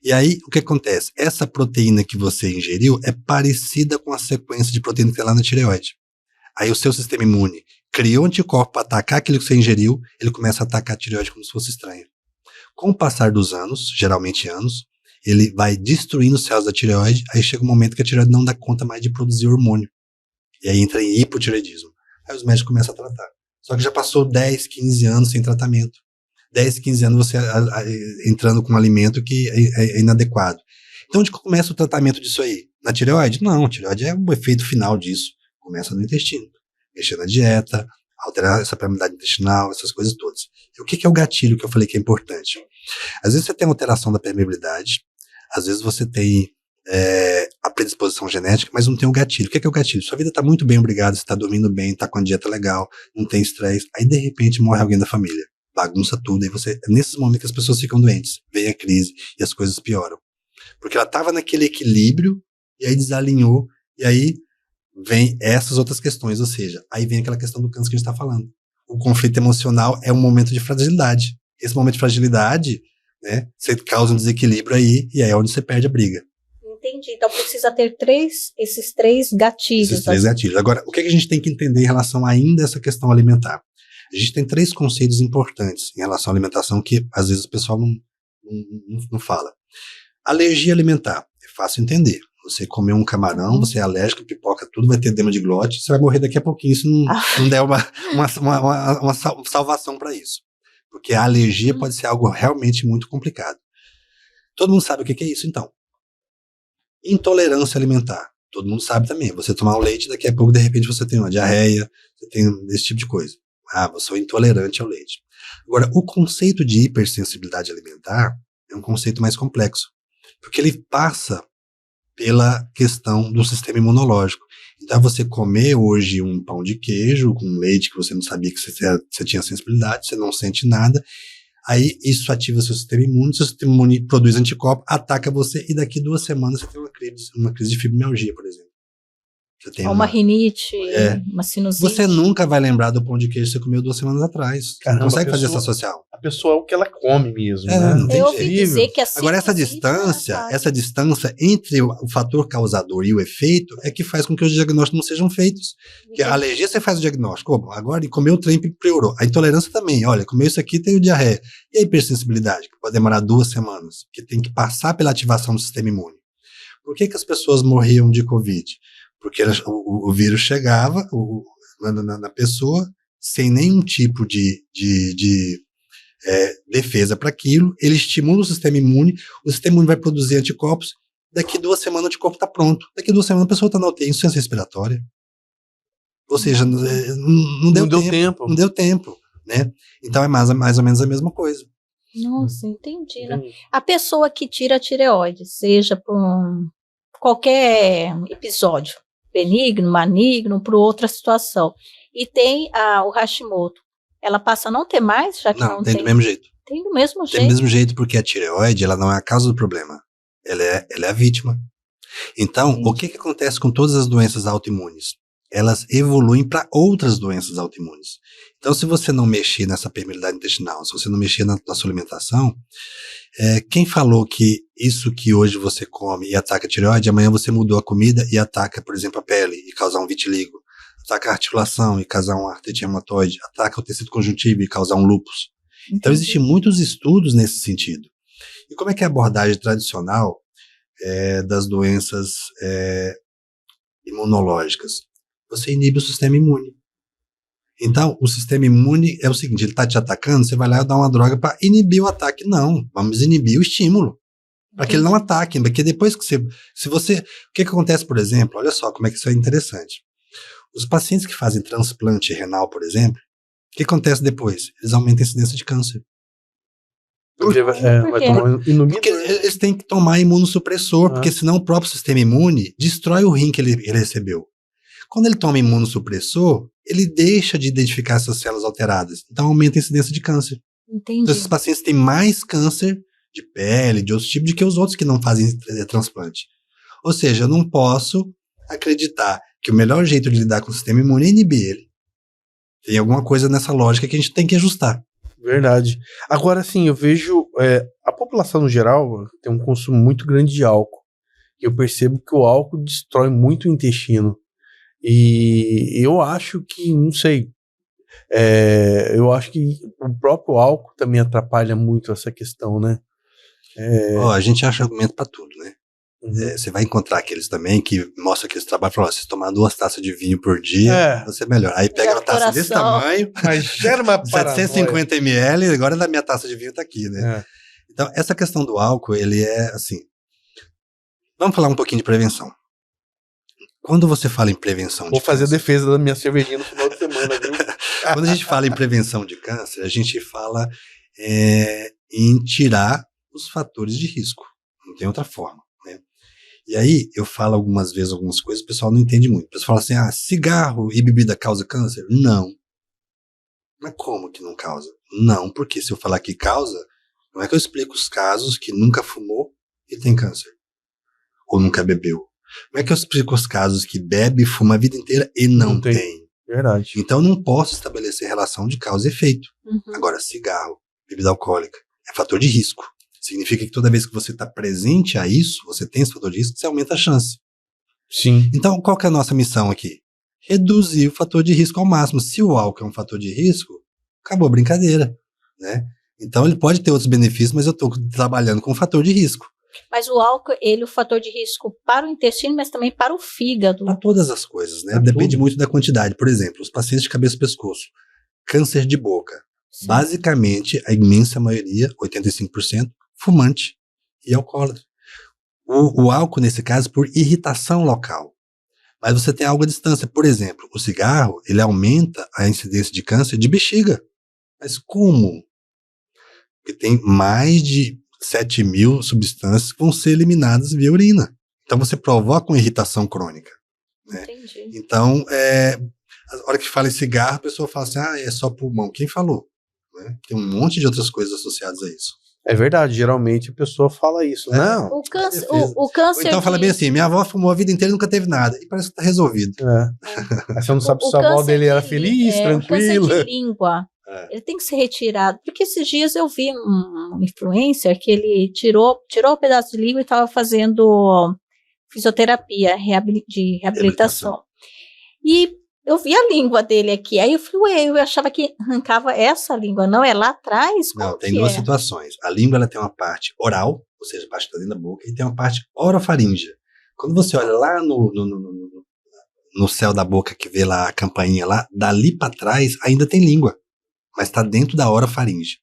E aí, o que acontece? Essa proteína que você ingeriu é parecida com a sequência de proteína que tem lá na tireoide. Aí o seu sistema imune criou anticorpo para atacar aquilo que você ingeriu, ele começa a atacar a tireoide como se fosse estranho. Com o passar dos anos, geralmente anos, ele vai destruindo os céus da tireoide, aí chega um momento que a tireoide não dá conta mais de produzir hormônio. E aí entra em hipotireoidismo. Aí os médicos começam a tratar. Só que já passou 10, 15 anos sem tratamento. 10, 15 anos você entrando com um alimento que é inadequado. Então, onde começa o tratamento disso aí? Na tireoide? Não, a tireoide é o efeito final disso. Começa no intestino. Mexer na dieta, alterar essa permeabilidade intestinal, essas coisas todas. E o que é o gatilho que eu falei que é importante? Às vezes você tem alteração da permeabilidade, às vezes você tem a predisposição genética, mas não tem o gatilho. O que é o gatilho? Sua vida está muito bem, obrigado, você está dormindo bem, está com a dieta legal, não tem estresse, aí de repente morre alguém da família, bagunça tudo, aí você, nesses momentos que as pessoas ficam doentes, vem a crise e as coisas pioram. Porque ela estava naquele equilíbrio, e aí desalinhou, e aí vem essas outras questões, ou seja, aí vem aquela questão do câncer que a gente está falando. O conflito emocional é um momento de fragilidade. Esse momento de fragilidade, né, você causa um desequilíbrio aí, e aí é onde você perde a briga. Entendi. Então precisa ter esses três gatilhos. Esses 3 gatilhos. Agora, o que a gente tem que entender em relação ainda a essa questão alimentar? A gente tem 3 conceitos importantes em relação à alimentação que às vezes o pessoal não fala. Alergia alimentar. É fácil entender. Você comer um camarão, você é alérgico, pipoca, tudo, vai ter edema de glote, você vai morrer daqui a pouquinho se não der uma salvação para isso. Porque a alergia pode ser algo realmente muito complicado. Todo mundo sabe o que é isso, então. Intolerância alimentar. Todo mundo sabe também. Você tomar o leite, daqui a pouco, de repente, você tem uma diarreia, você tem esse tipo de coisa. Ah, você é intolerante ao leite. Agora, o conceito de hipersensibilidade alimentar é um conceito mais complexo, porque ele passa pela questão do sistema imunológico. Então, você comer hoje um pão de queijo com leite que você não sabia que você tinha sensibilidade, você não sente nada, aí isso ativa seu sistema imune produz anticorpo, ataca você, e daqui 2 semanas você tem uma crise de fibromialgia, por exemplo. Você tem uma rinite, uma sinusite. Você nunca vai lembrar do pão de queijo que você comeu 2 semanas atrás. Caramba, você consegue fazer essa associação? a pessoa é o que ela come mesmo, É, né? não tem Eu ouvi jeito. dizer que assim, Agora, essa distância entre o fator causador e o efeito é que faz com que os diagnósticos não sejam feitos. Porque a alergia, você faz o diagnóstico. Opa, agora, ele comeu o trem e piorou. A intolerância também. Olha, comeu isso aqui, tem diarreia. E a hipersensibilidade, que pode demorar 2 semanas, que tem que passar pela ativação do sistema imune. Por que as pessoas morriam de Covid? Porque o vírus chegava na pessoa sem nenhum tipo de defesa para aquilo, ele estimula o sistema imune vai produzir anticorpos, daqui 2 semanas o anticorpo está pronto, daqui 2 semanas a pessoa está na UTI, insuficiência respiratória. Ou seja, não deu tempo, né? Então é mais ou menos a mesma coisa. Nossa, entendi, né? A pessoa que tira a tireoide, seja por qualquer episódio, benigno, maligno, por outra situação, e tem o Hashimoto, ela passa a não ter mais, já que não tem? Tem do mesmo jeito. Tem do mesmo jeito? Tem do mesmo jeito, porque a tireoide, ela não é a causa do problema. Ela é a vítima. Então, o que acontece com todas as doenças autoimunes? Elas evoluem para outras doenças autoimunes. Então, se você não mexer nessa permeabilidade intestinal, se você não mexer na sua alimentação, quem falou que isso que hoje você come e ataca a tireoide, amanhã você mudou a comida e ataca, por exemplo, a pele e causar um vitiligo, ataca a articulação e causar uma artrite reumatoide, ataca o tecido conjuntivo e causar um lúpus. Então, existem muitos estudos nesse sentido. E como é que é a abordagem tradicional das doenças imunológicas? Você inibe o sistema imune. Então, o sistema imune é o seguinte, ele está te atacando, você vai lá e dá uma droga para inibir o ataque. Não, vamos inibir o estímulo, para que ele não ataque, porque depois que o que acontece, por exemplo, olha só como é que isso é interessante. Os pacientes que fazem transplante renal, por exemplo, o que acontece depois? Eles aumentam a incidência de câncer. Porque vai tomar porque eles têm que tomar imunossupressor, porque senão o próprio sistema imune destrói o rim que ele recebeu. Quando ele toma imunossupressor, ele deixa de identificar essas células alteradas. Então aumenta a incidência de câncer. Entendi. Então esses pacientes têm mais câncer de pele, de outros tipos, do que os outros que não fazem transplante. Ou seja, eu não posso acreditar que o melhor jeito de lidar com o sistema imune é inibir ele. Tem alguma coisa nessa lógica que a gente tem que ajustar. Verdade. Agora, sim, eu vejo a população no geral tem um consumo muito grande de álcool. E eu percebo que o álcool destrói muito o intestino. E eu acho que, não sei, eu acho que o próprio álcool também atrapalha muito essa questão, né? A gente acha argumento para tudo, né? Você vai encontrar aqueles também que mostram que eles trabalham e falam, se tomar 2 taças de vinho por dia, você melhora. Aí pega uma taça desse tamanho, mas gera uma 750 ml, agora da minha taça de vinho tá aqui, né? Então, essa questão do álcool, ele é assim... Vamos falar um pouquinho de prevenção. Quando você fala em prevenção Vou fazer a defesa da minha cervejinha no final de semana, viu? Quando a gente fala em prevenção de câncer, a gente fala em tirar os fatores de risco. Não tem outra forma, né? E aí, eu falo algumas vezes algumas coisas, o pessoal não entende muito. O pessoal fala assim, cigarro e bebida causa câncer? Não. Mas como que não causa? Não, porque se eu falar que causa, não é que eu explico os casos que nunca fumou e tem câncer. Ou nunca bebeu. Como é que eu explico os casos que bebe e fuma a vida inteira e não tem? Verdade. Então, não posso estabelecer relação de causa e efeito. Agora, cigarro, bebida alcoólica, é fator de risco. Significa que toda vez que você está presente a isso, você tem esse fator de risco, você aumenta a chance. Sim. Então, qual que é a nossa missão aqui? Reduzir o fator de risco ao máximo. Se o álcool é um fator de risco, acabou a brincadeira, né? Então, ele pode ter outros benefícios, mas eu estou trabalhando com o fator de risco. Mas o álcool, ele é o fator de risco para o intestino, mas também para o fígado. Para todas as coisas, né? Depende muito da quantidade. Por exemplo, os pacientes de cabeça e pescoço, câncer de boca. Sim. Basicamente, a imensa maioria, 85%, fumante e alcoólatra. O álcool, nesse caso, por irritação local. Mas você tem algo à distância. Por exemplo, o cigarro, ele aumenta a incidência de câncer de bexiga. Mas como? Porque tem mais de 7.000 substâncias que vão ser eliminadas via urina. Então você provoca uma irritação crônica. Né? Entendi. Então, a hora que fala em cigarro, a pessoa fala assim, é só pulmão. Quem falou? Né? Tem um monte de outras coisas associadas a isso. É verdade, geralmente a pessoa fala isso. Não. O câncer. O câncer. Ou então fala bem assim, minha avó fumou a vida inteira e nunca teve nada. E parece que tá resolvido. Aí você não sabe se a avó dele era feliz, tranquila. O câncer de língua. Ele tem que ser retirado. Porque esses dias eu vi um influencer que ele tirou um pedaço de língua e estava fazendo fisioterapia de reabilitação. E eu vi a língua dele aqui. Aí eu falei, eu achava que arrancava essa língua. Não, é lá atrás? Como não, tem duas situações. A língua ela tem uma parte oral, ou seja, a parte da dentro da boca, e tem uma parte orofaríngea. Quando você olha lá no céu da boca, que vê lá a campainha lá, dali para trás ainda tem língua, mas está dentro da orofaringe.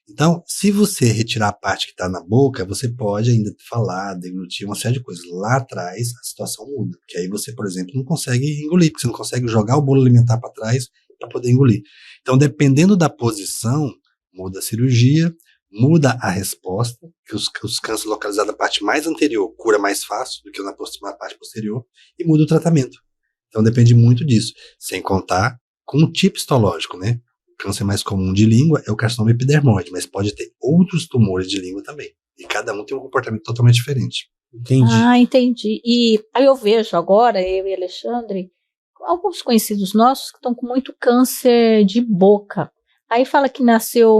Então, se você retirar a parte que está na boca, você pode ainda falar, deglutir uma série de coisas. Lá atrás, a situação muda. Porque aí você, por exemplo, não consegue engolir, porque você não consegue jogar o bolo alimentar para trás para poder engolir. Então, dependendo da posição, muda a cirurgia, muda a resposta, que os cânceres localizados na parte mais anterior cura mais fácil do que na parte posterior, e muda o tratamento. Então, depende muito disso. Sem contar com o tipo histológico, né? O câncer mais comum de língua é o carcinoma epidermoide, mas pode ter outros tumores de língua também. E cada um tem um comportamento totalmente diferente. Entendi. Entendi. E aí eu vejo agora, eu e Alexandre, alguns conhecidos nossos que estão com muito câncer de boca. Aí fala que nasceu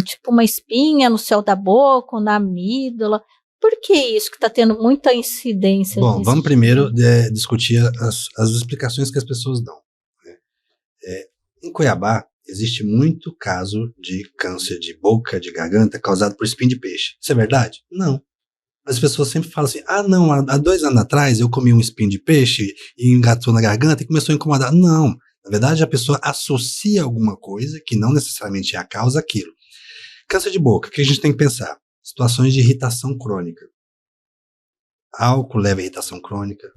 tipo uma espinha no céu da boca, ou na amígdala. Por que isso que está tendo muita incidência? Bom, vamos primeiro discutir as explicações que as pessoas dão. Em Cuiabá, existe muito caso de câncer de boca, de garganta, causado por espinho de peixe. Isso é verdade? Não. As pessoas sempre falam assim, não, há 2 anos atrás eu comi um espinho de peixe e engatou na garganta e começou a incomodar. Não. Na verdade, a pessoa associa alguma coisa que não necessariamente é a causa àquilo. Câncer de boca, o que a gente tem que pensar? Situações de irritação crônica. Álcool leva a irritação crônica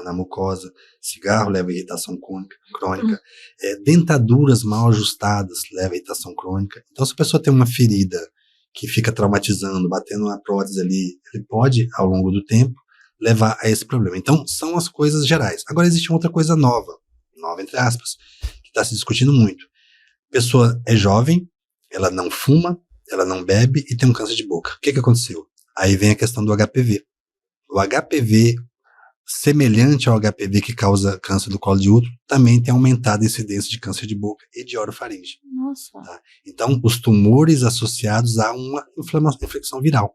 na mucosa, cigarro leva a irritação crônica, dentaduras mal ajustadas leva a irritação crônica. Então, se a pessoa tem uma ferida que fica traumatizando, batendo uma prótese ali, ele pode, ao longo do tempo, levar a esse problema. Então, são as coisas gerais. Agora, existe outra coisa nova entre aspas, que está se discutindo muito. A pessoa é jovem, ela não fuma, ela não bebe e tem um câncer de boca. O que aconteceu? Aí vem a questão do HPV. O HPV, semelhante ao HPV que causa câncer do colo de útero, também tem aumentado a incidência de câncer de boca e de orofaringe. Nossa. Tá? Então, os tumores associados a uma infecção viral.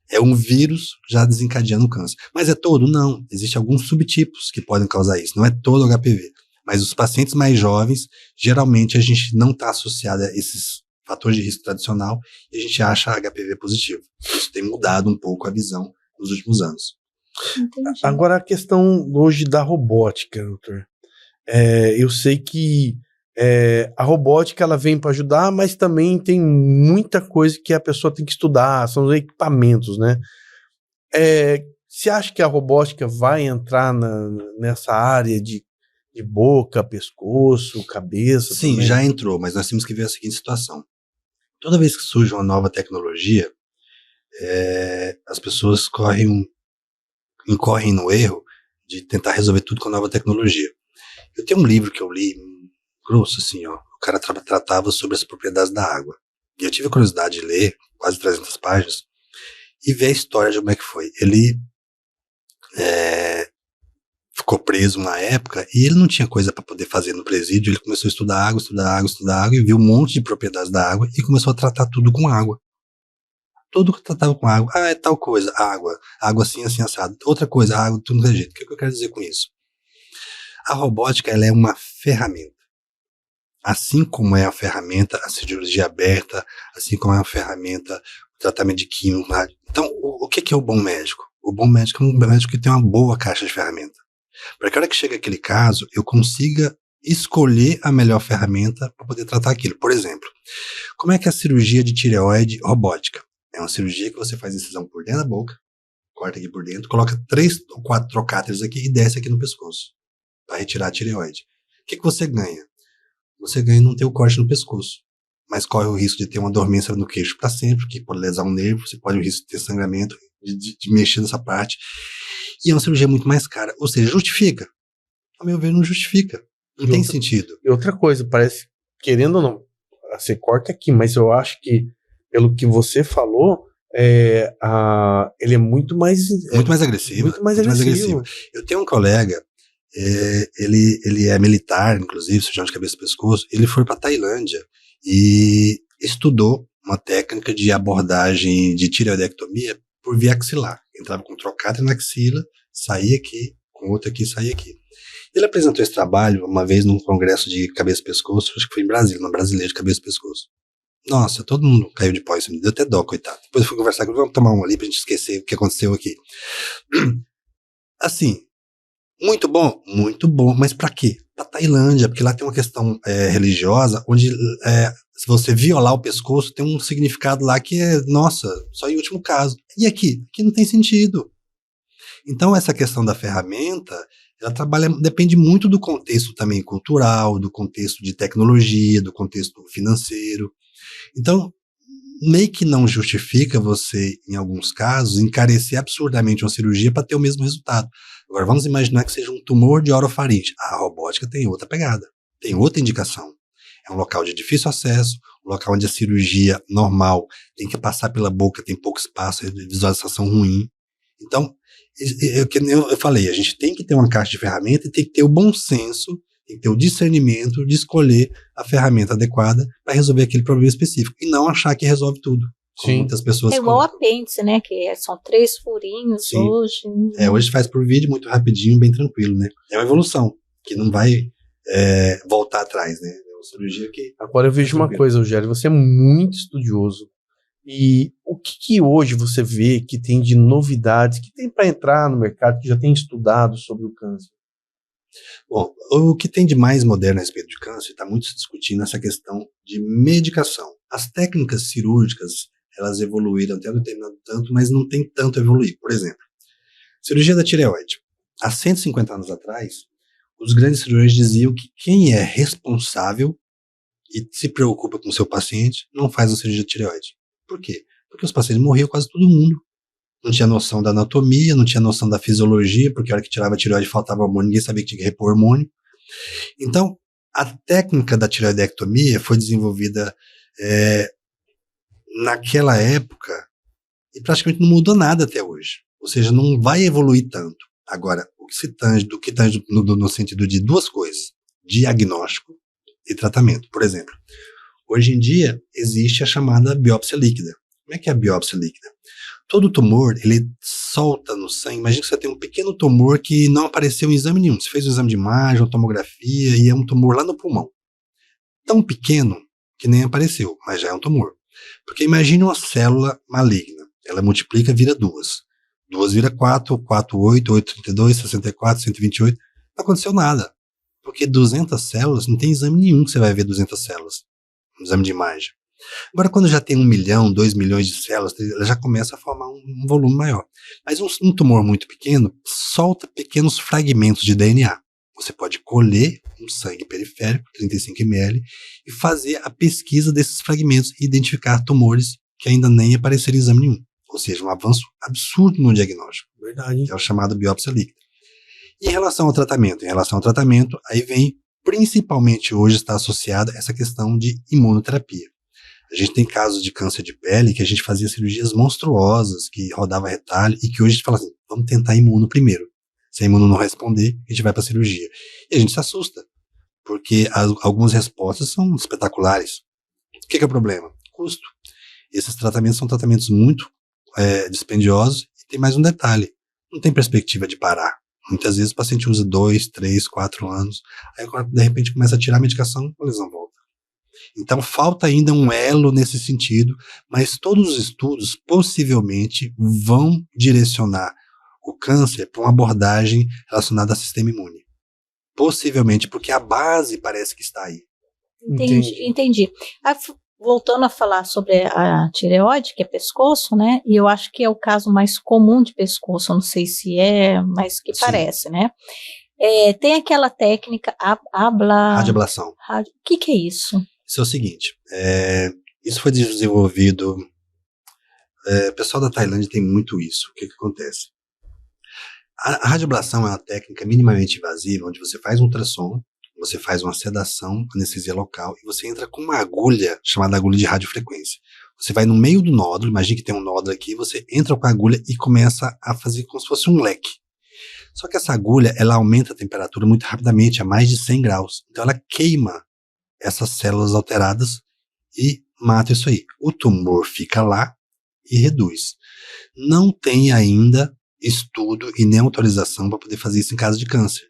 É um vírus já desencadeando o câncer. Mas é todo? Não. Existem alguns subtipos que podem causar isso. Não é todo o HPV. Mas os pacientes mais jovens, geralmente a gente não está associado a esses fatores de risco tradicional e a gente acha HPV positivo. Isso tem mudado um pouco a visão nos últimos anos. Entendi. Agora a questão hoje da robótica, doutor. Eu sei que a robótica ela vem para ajudar, mas também tem muita coisa que a pessoa tem que estudar, são os equipamentos, né? Você acha que a robótica vai entrar nessa área de boca, pescoço, cabeça? Sim, também? já entrou, mas nós temos que ver a seguinte situação. Toda vez que surge uma nova tecnologia, as pessoas incorrem no erro de tentar resolver tudo com a nova tecnologia. Eu tenho um livro que eu li, grosso assim, ó, o cara tratava sobre as propriedades da água. E eu tive a curiosidade de ler, quase 300 páginas, e ver a história de como é que foi. Ele ficou preso uma época e ele não tinha coisa para poder fazer no presídio. Ele começou a estudar água e viu um monte de propriedades da água e começou a tratar tudo com água. Tudo que tratava com água. É tal coisa, água assim, assim, assado. Outra coisa, água, tudo do jeito. O que eu quero dizer com isso? A robótica, ela é uma ferramenta. Assim como é a ferramenta a cirurgia aberta, assim como é a ferramenta o tratamento de químio. Então, o que é o bom médico? O bom médico é um médico que tem uma boa caixa de ferramenta. Para que a hora que chega aquele caso, eu consiga escolher a melhor ferramenta para poder tratar aquilo. Por exemplo, como é que é a cirurgia de tireoide robótica? É uma cirurgia que você faz incisão por dentro da boca, corta aqui por dentro, coloca 3 ou 4 trocáteres aqui e desce aqui no pescoço, para retirar a tireoide. O que você ganha? Você ganha não ter o corte no pescoço, mas corre o risco de ter uma dormência no queixo para sempre, que pode lesar um nervo, você pode o risco de ter sangramento, de mexer nessa parte. E é uma cirurgia muito mais cara. Ou seja, justifica? A meu ver, não justifica. Não tem sentido. E outra coisa, parece, querendo ou não, você corta aqui, mas eu acho que, pelo que você falou, ele é muito mais... Muito mais agressivo. Muito mais agressivo. Eu tenho um colega, ele é militar, inclusive, cirurgião de cabeça e pescoço, ele foi para Tailândia e estudou uma técnica de abordagem de tireoidectomia por via axilar. Entrava com trocada na axila, saía aqui, com outra aqui, saía aqui. Ele apresentou esse trabalho uma vez num congresso de cabeça e pescoço, acho que foi em Brasília, no Brasileiro de Cabeça e Pescoço. Nossa, todo mundo caiu de pau, isso me deu até dó, coitado. Depois eu fui conversar com ele, vamos tomar um ali pra gente esquecer o que aconteceu aqui. Assim, muito bom, mas pra quê? Pra Tailândia, porque lá tem uma questão religiosa, onde se você violar o pescoço, tem um significado lá que é, nossa, só em último caso. E aqui? Aqui não tem sentido. Então essa questão da ferramenta, ela depende muito do contexto também cultural, do contexto de tecnologia, do contexto financeiro. Então, meio que não justifica você, em alguns casos, encarecer absurdamente uma cirurgia para ter o mesmo resultado. Agora, vamos imaginar que seja um tumor de orofaringe. A robótica tem outra pegada, tem outra indicação. É um local de difícil acesso, um local onde a cirurgia normal tem que passar pela boca, tem pouco espaço, visualização ruim. Então, eu falei, a gente tem que ter uma caixa de ferramenta e tem que ter o bom senso, tem que ter o discernimento de escolher a ferramenta adequada para resolver aquele problema específico e não achar que resolve tudo. Como muitas pessoas igual apêndice, né? Que são 3 furinhos. Sim. Hoje faz por vídeo muito rapidinho, bem tranquilo, né? É uma evolução que não vai voltar atrás, né? É uma cirurgia que... Agora eu vejo uma coisa, Rogério, você é muito estudioso. E o que hoje você vê que tem de novidades, que tem para entrar no mercado, que já tem estudado sobre o câncer? Bom, o que tem de mais moderno a respeito de câncer está muito se discutindo essa questão de medicação. As técnicas cirúrgicas, elas evoluíram até um determinado tanto, mas não tem tanto a evoluir. Por exemplo, cirurgia da tireoide. Há 150 anos atrás, os grandes cirurgiões diziam que quem é responsável e se preocupa com o seu paciente não faz a cirurgia de tireoide. Por quê? Porque os pacientes morriam quase todo mundo. Não tinha noção da anatomia, não tinha noção da fisiologia, porque a hora que tirava a tireoide faltava hormônio, ninguém sabia que tinha que repor hormônio. Então, a técnica da tireoidectomia foi desenvolvida naquela época e praticamente não mudou nada até hoje. Ou seja, não vai evoluir tanto. Agora, o que se tange, do que tange no sentido de duas coisas, diagnóstico e tratamento. Por exemplo, hoje em dia existe a chamada biópsia líquida. Como é que é a biópsia líquida? Todo tumor, ele solta no sangue. Imagina que você tem um pequeno tumor que não apareceu em exame nenhum. Você fez um exame de imagem, uma tomografia, e é um tumor lá no pulmão. Tão pequeno que nem apareceu, mas já é um tumor. Porque imagine uma célula maligna. Ela multiplica, vira 2. 2 vira 4, 4, 8, 8, 32, 64, 128. Não aconteceu nada. Porque 200 células, não tem exame nenhum que você vai ver 200 células. Um exame de imagem. Agora, quando já tem 1 milhão, 2 milhões de células, ela já começa a formar um volume maior. Mas um tumor muito pequeno solta pequenos fragmentos de DNA. Você pode colher um sangue periférico, 35 ml, e fazer a pesquisa desses fragmentos e identificar tumores que ainda nem apareceram em exame nenhum. Ou seja, um avanço absurdo no diagnóstico. Verdade. Que é o chamado biópsia líquida. Em relação ao tratamento? Em relação ao tratamento, aí vem, principalmente hoje, está associada essa questão de imunoterapia. A gente tem casos de câncer de pele que a gente fazia cirurgias monstruosas, que rodava retalho, e que hoje a gente fala assim, vamos tentar imuno primeiro. Se a imuno não responder, a gente vai para a cirurgia. E a gente se assusta, porque algumas respostas são espetaculares. O que é o problema? Custo. Esses tratamentos são tratamentos muito dispendiosos, e tem mais um detalhe, não tem perspectiva de parar. Muitas vezes o paciente usa 2, 3, 4 anos, aí de repente começa a tirar a medicação, a lesão volta. Então falta ainda um elo nesse sentido, mas todos os estudos possivelmente vão direcionar o câncer para uma abordagem relacionada ao sistema imune. Possivelmente, porque a base parece que está aí. Entendi. Voltando a falar sobre a tireoide, que é pescoço, né? E eu acho que é o caso mais comum de pescoço, eu não sei se é, mas que Sim. Parece, né? Tem aquela técnica radioablação. O que é isso? Isso é o seguinte, isso foi desenvolvido, o pessoal da Tailândia tem muito isso. O que acontece? A radioablação é uma técnica minimamente invasiva, onde você faz um ultrassom, você faz uma sedação, anestesia local, e você entra com uma agulha, chamada agulha de radiofrequência. Você vai no meio do nódulo, imagine que tem um nódulo aqui, você entra com a agulha e começa a fazer como se fosse um leque. Só que essa agulha, ela aumenta a temperatura muito rapidamente, a mais de 100 graus. Então ela queima essas células alteradas e mata isso aí. O tumor fica lá e reduz. Não tem ainda estudo e nem autorização para poder fazer isso em caso de câncer.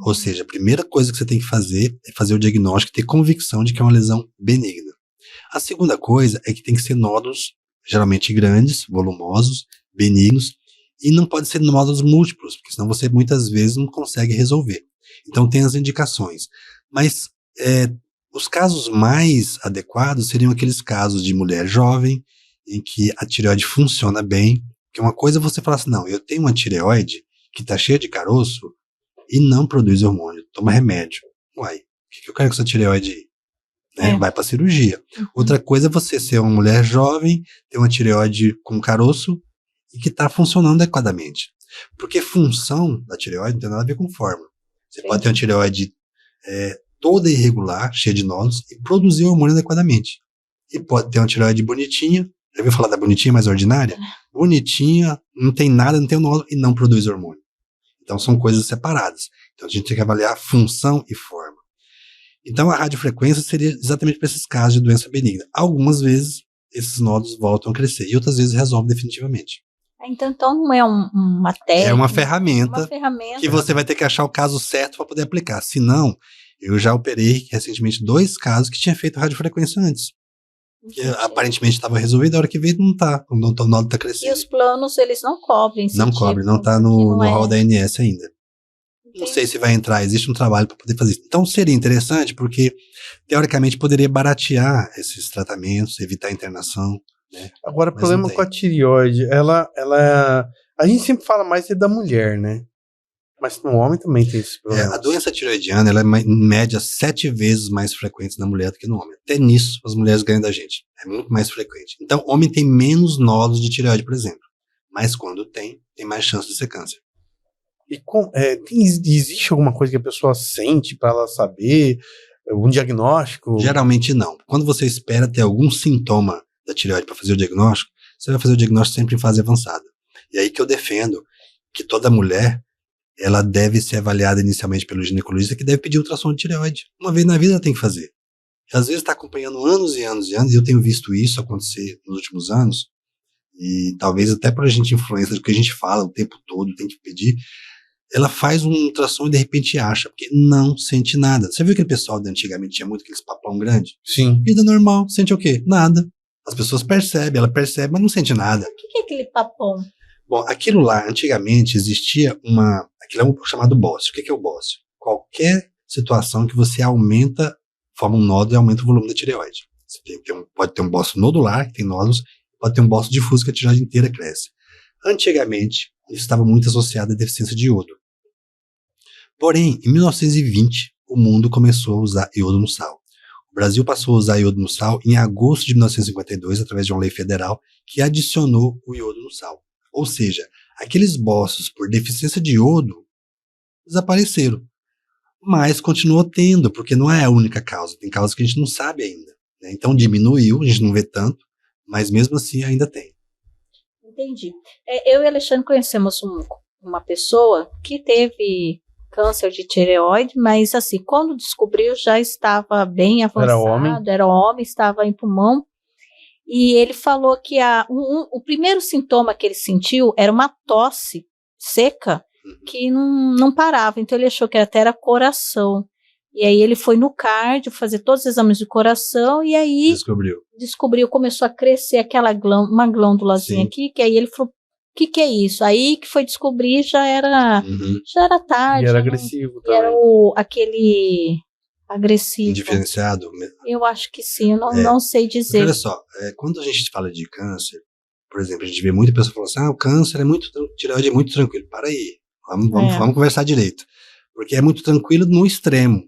Ou seja, a primeira coisa que você tem que fazer é fazer o diagnóstico e ter convicção de que é uma lesão benigna. A segunda coisa é que tem que ser nódulos geralmente grandes, volumosos, benignos, e não pode ser nódulos múltiplos, porque senão você muitas vezes não consegue resolver. Então tem as indicações. Mas os casos mais adequados seriam aqueles casos de mulher jovem, em que a tireoide funciona bem, que uma coisa é você falar assim, não, eu tenho uma tireoide que está cheia de caroço e não produz hormônio, toma remédio. Uai, o que eu quero com essa tireoide aí? Né? Vai para cirurgia. Outra coisa é você ser uma mulher jovem, ter uma tireoide com caroço e que está funcionando adequadamente. Porque função da tireoide não tem nada a ver com forma. Você pode ter uma tireoide toda irregular, cheia de nódulos, e produzir hormônio adequadamente. E pode ter uma tireoide bonitinha, já ouviu falar da bonitinha mais ordinária? Bonitinha, não tem nada, não tem nódulo e não produz hormônio. Então são coisas separadas. Então a gente tem que avaliar função e forma. Então a radiofrequência seria exatamente para esses casos de doença benigna. Algumas vezes esses nódulos voltam a crescer e outras vezes resolve definitivamente. Então não é uma técnica. É uma ferramenta que você vai ter que achar o caso certo para poder aplicar. Se não, eu já operei recentemente 2 casos que tinha feito radiofrequência antes. Que aparentemente estava resolvido, a hora que veio não tá, o nódulo está crescendo. E os planos, eles não cobrem esse Não cobre, não está no rol da ANS ainda. Entendi. Não sei se vai entrar, existe um trabalho para poder fazer isso. Então seria interessante, porque teoricamente poderia baratear esses tratamentos, evitar a internação. Né? Agora, o problema com a tireoide, a gente sempre fala mais da mulher, né? Mas no homem também tem esse problema. A doença tireoidiana, ela é em média 7 vezes mais frequente na mulher do que no homem. Até nisso, as mulheres ganham da gente. É muito mais frequente. Então, o homem tem menos nódulos de tireoide, por exemplo. Mas quando tem mais chance de ser câncer. E existe alguma coisa que a pessoa sente para ela saber? Um diagnóstico? Geralmente não. Quando você espera ter algum sintoma da tireoide para fazer o diagnóstico, você vai fazer o diagnóstico sempre em fase avançada. E aí que eu defendo que toda mulher ela deve ser avaliada inicialmente pelo ginecologista, que deve pedir ultrassom de tireoide. Uma vez na vida ela tem que fazer. E às vezes está acompanhando anos e anos e anos, e eu tenho visto isso acontecer nos últimos anos, e talvez até por a gente influência do que a gente fala o tempo todo, tem que pedir, ela faz um ultrassom e de repente acha, porque não sente nada. Você viu aquele pessoal de antigamente tinha muito aqueles papão grande? Sim. Vida normal, sente o quê? Nada. As pessoas percebem, ela percebe, mas não sente nada. O que é aquele papão? Bom, aquilo lá, antigamente, existia aquilo é um chamado bócio. O que é o bócio? Qualquer situação que você forma um nódulo e aumenta o volume da tireoide. Você pode ter um bócio nodular, que tem nódulos, pode ter um bócio difuso, que a tireoide inteira cresce. Antigamente, isso estava muito associado à deficiência de iodo. Porém, em 1920, o mundo começou a usar iodo no sal. O Brasil passou a usar iodo no sal em agosto de 1952, através de uma lei federal que adicionou o iodo no sal. Ou seja, aqueles bócios por deficiência de iodo desapareceram. Mas continuou tendo, porque não é a única causa. Tem causas que a gente não sabe ainda. Né? Então diminuiu, a gente não vê tanto, mas mesmo assim ainda tem. Entendi. Eu e Alexandre conhecemos uma pessoa que teve câncer de tireoide, mas assim, quando descobriu já estava bem avançado, era homem, estava em pulmão. E ele falou que o primeiro sintoma que ele sentiu era uma tosse seca que não parava. Então ele achou que até era coração. E aí ele foi no cardio fazer todos os exames de coração e aí descobriu, começou a crescer uma glândulazinha aqui, que aí ele falou, o que é isso? Aí que foi descobrir, já era tarde. E era agressivo também. Era aquele agressivo. Indiferenciado? Eu acho que sim, eu não sei dizer. Porque olha só, quando a gente fala de câncer, por exemplo, a gente vê muita pessoa falando assim, o câncer tireoide é muito tranquilo. Para aí, vamos conversar direito. Porque é muito tranquilo no extremo,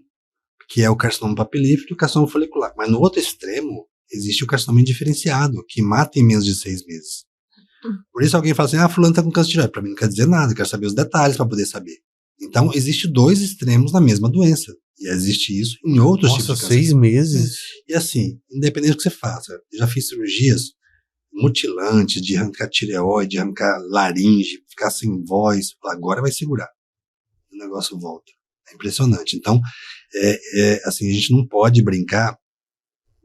que é o carcinoma papilífero e o carcinoma folicular. Mas no outro extremo, existe o carcinoma indiferenciado, que mata em menos de 6 meses. Por isso alguém fala assim, fulano está com câncer de tireoide. Para mim não quer dizer nada, eu quero saber os detalhes para poder saber. Então, existe 2 extremos na mesma doença. E existe isso em outros tipos de câncer. 6 meses? E assim, independente do que você faça, eu já fiz cirurgias mutilantes, de arrancar tireoide, de arrancar laringe, ficar sem voz, agora vai segurar. O negócio volta. É impressionante. Então, assim, a gente não pode brincar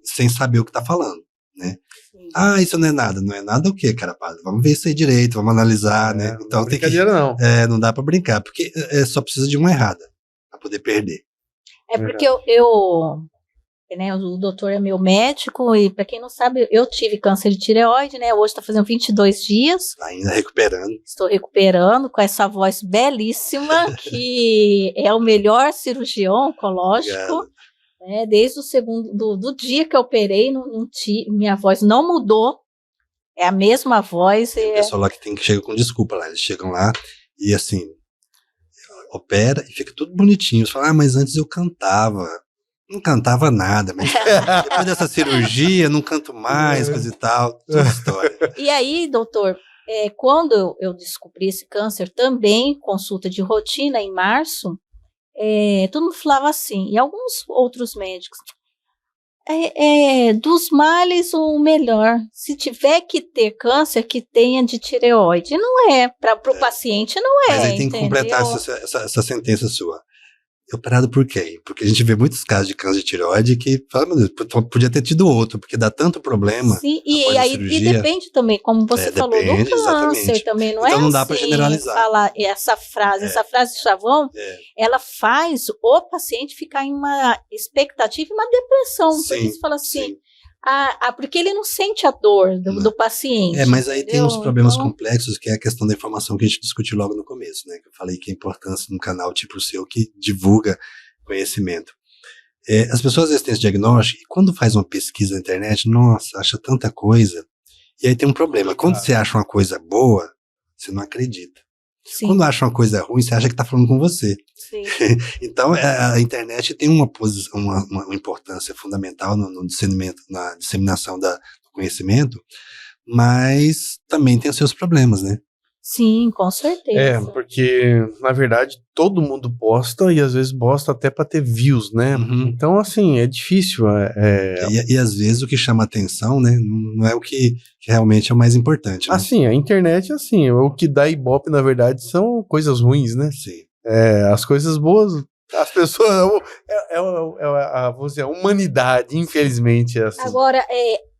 sem saber o que tá falando, né? Sim. Ah, isso não é nada. Não é nada o quê, cara? Vamos ver isso aí direito, vamos analisar, né? Então tem que... Não. não dá pra brincar, porque só precisa de uma errada pra poder perder. É porque né, o doutor é meu médico e para quem não sabe, eu tive câncer de tireoide, né? Hoje está fazendo 22 dias. Ainda recuperando. Estou recuperando com essa voz belíssima, que é o melhor cirurgião oncológico. Né? Desde o segundo do dia que eu operei, minha voz não mudou. É a mesma voz. Tem pessoal lá que chega com desculpa lá. Eles chegam lá e assim, opera e fica tudo bonitinho. Você fala, mas antes eu cantava. Não cantava nada, mas depois dessa cirurgia, não canto mais, coisa e tal. Toda história. E aí, doutor, quando eu descobri esse câncer, também consulta de rotina em março, todo mundo falava assim, e alguns outros médicos, dos males o melhor. Se tiver que ter câncer, que tenha de tireoide. Não é, para o paciente não é. Mas aí tem que completar essa sentença sua. Operado por quem? Porque a gente vê muitos casos de câncer de tireoide que fala, meu Deus, podia ter tido outro, porque dá tanto problema. Sim, e depende também, como você falou, do câncer exatamente. Também, não então é não dá assim, para generalizar. Falar essa frase de chavão, ela faz o paciente ficar em uma expectativa e uma depressão. Sim, porque você fala assim, porque ele não sente a dor do paciente. Mas aí tem uns problemas complexos, que é a questão da informação que a gente discutiu logo no começo, né? Que eu falei que a importância de um canal tipo o seu que divulga conhecimento. As pessoas às vezes têm esse diagnóstico e quando faz uma pesquisa na internet, nossa, acha tanta coisa. E aí tem um problema. Quando você acha uma coisa boa, você não acredita. Sim. Quando acha uma coisa ruim, você acha que está falando com você. Sim. Então, a internet tem uma importância fundamental no discernimento, na disseminação do conhecimento, mas também tem os seus problemas, né? Sim, com certeza. Porque, na verdade, todo mundo posta e às vezes posta até para ter views, né? Uhum. Então, assim, é difícil. E às vezes o que chama atenção, né, não é o que realmente é o mais importante. Né? Assim, a internet, assim, o que dá ibope, na verdade, são coisas ruins, né? Sim. As coisas boas, as pessoas, vamos dizer, a humanidade, infelizmente, é assim. Agora,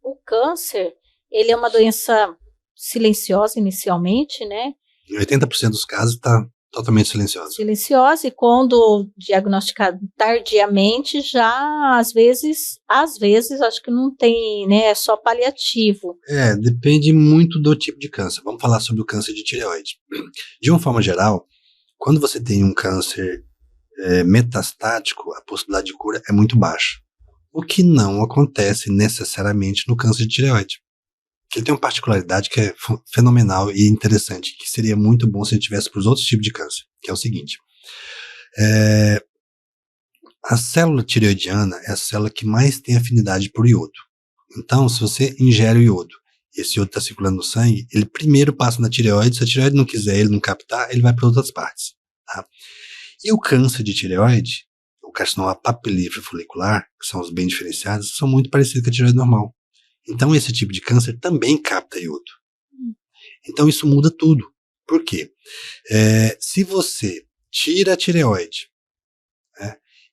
o câncer, ele é uma doença silenciosa inicialmente, né? Em 80% dos casos está totalmente silenciosa. Silenciosa, e quando diagnosticado tardiamente, já às vezes acho que não tem, né? É só paliativo. Depende muito do tipo de câncer. Vamos falar sobre o câncer de tireoide. De uma forma geral, quando você tem um câncer metastático, a possibilidade de cura é muito baixa. O que não acontece necessariamente no câncer de tireoide. Que ele tem uma particularidade que é fenomenal e interessante, que seria muito bom se ele tivesse para os outros tipos de câncer, que é o seguinte. A célula tireoidiana é a célula que mais tem afinidade por iodo. Então, se você ingere o iodo, e esse iodo está circulando no sangue, ele primeiro passa na tireoide, se a tireoide não quiser ele não captar, ele vai para outras partes. Tá? E o câncer de tireoide, o carcinoma papilífero folicular, que são os bem diferenciados, são muito parecidos com a tireoide normal. Então, esse tipo de câncer também capta iodo. Então, isso muda tudo. Por quê? Se você tira a tireoide,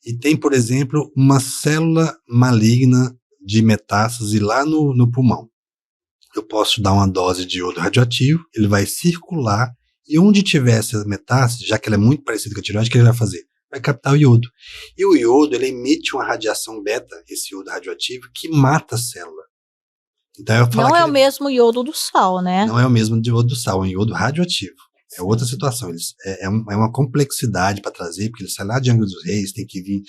e tem, por exemplo, uma célula maligna de metástase lá no pulmão, eu posso dar uma dose de iodo radioativo, ele vai circular, e onde tiver essa metástase, já que ela é muito parecida com a tireoide, o que ele vai fazer? Vai captar o iodo. E o iodo, ele emite uma radiação beta, esse iodo radioativo, que mata a célula. Então, não é o mesmo iodo do sal, né? Não é o mesmo iodo do sal, é um iodo radioativo. É outra situação. É uma complexidade para trazer, porque ele sai lá de Angra dos Reis, tem que vir,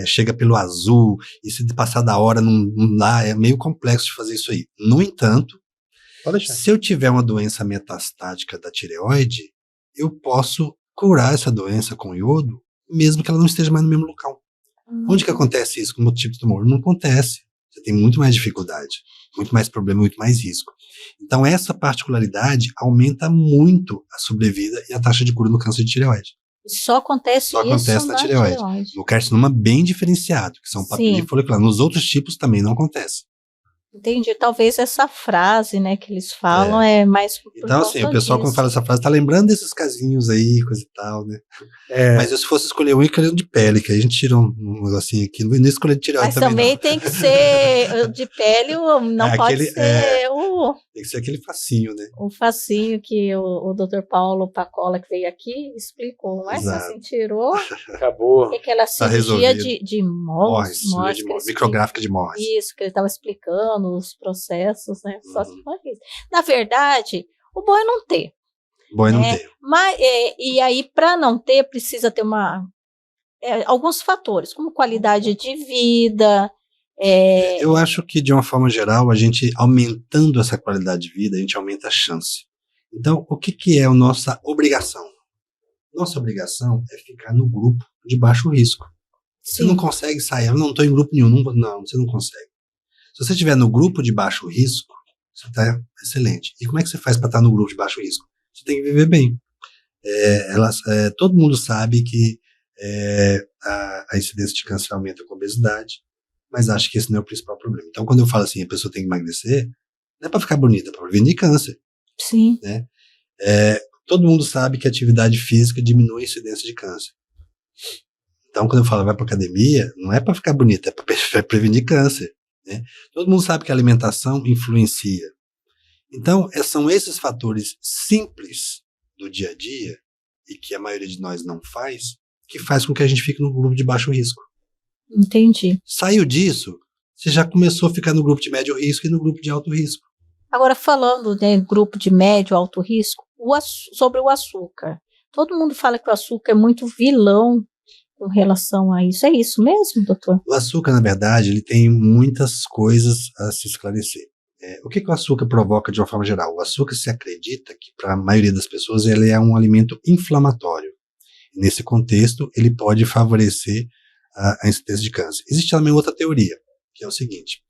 chega pelo azul, e se passar da hora não dá, é meio complexo de fazer isso aí. No entanto, se eu tiver uma doença metastática da tireoide, eu posso curar essa doença com iodo, mesmo que ela não esteja mais no mesmo local. Onde que acontece isso com outro tipo de tumor? Não acontece. Você tem muito mais dificuldade, muito mais problema, muito mais risco. Então, essa particularidade aumenta muito a sobrevida e a taxa de cura no câncer de tireoide. Só acontece na tireoide. No carcinoma bem diferenciado, que são papilífero folicular. Nos outros tipos também não acontece. Entendi. Talvez essa frase, né, que eles falam é mais por Então, assim, o pessoal quando fala essa frase tá lembrando desses casinhos aí, coisa e tal, né? Mas eu, se fosse escolher um, eu escolheria um de pele, que a gente tira um negocinho aqui, não escolher de tireoide Mas também não. tem que ser de pele, não pode ser tem que ser aquele facinho, né? o facinho que o Dr. Paulo Pacola, que veio aqui, explicou. Mas assim, tirou. Acabou. Aquela cirurgia de Morris, micrográfica de Morris. Isso, que ele estava explicando os processos, né? Só se for isso. Na verdade, o bom é não ter. Bom não ter. Mas, e aí, para não ter, precisa ter alguns fatores, como qualidade de vida. Eu acho que, de uma forma geral, a gente aumentando essa qualidade de vida, a gente aumenta a chance. Então, o que é a nossa obrigação? Nossa obrigação é ficar no grupo de baixo risco. Sim. Você não consegue sair, eu não estou em grupo nenhum. Não, você não consegue. Se você estiver no grupo de baixo risco, você está excelente. E como é que você faz para estar no grupo de baixo risco? Você tem que viver bem. Todo mundo sabe que a incidência de câncer aumenta com a obesidade, mas acho que esse não é o principal problema. Então, quando eu falo assim, a pessoa tem que emagrecer, não é para ficar bonita, é para prevenir câncer. Sim. Né? Todo mundo sabe que a atividade física diminui a incidência de câncer. Então, quando eu falo vai para academia, não é para ficar bonita, é para prevenir câncer. Né? Todo mundo sabe que a alimentação influencia. Então, são esses fatores simples do dia a dia, e que a maioria de nós não faz, que faz com que a gente fique no grupo de baixo risco. Entendi. Saiu disso, você já começou a ficar no grupo de médio risco e no grupo de alto risco. Agora, falando de grupo de médio, alto risco, sobre o açúcar. Todo mundo fala que o açúcar é muito vilão com relação a isso. É isso mesmo, doutor? O açúcar, na verdade, ele tem muitas coisas a se esclarecer. O que o açúcar provoca de uma forma geral? O açúcar se acredita que, para a maioria das pessoas, ele é um alimento inflamatório. Nesse contexto, ele pode favorecer a incidência de câncer. Existe também outra teoria, que é o seguinte.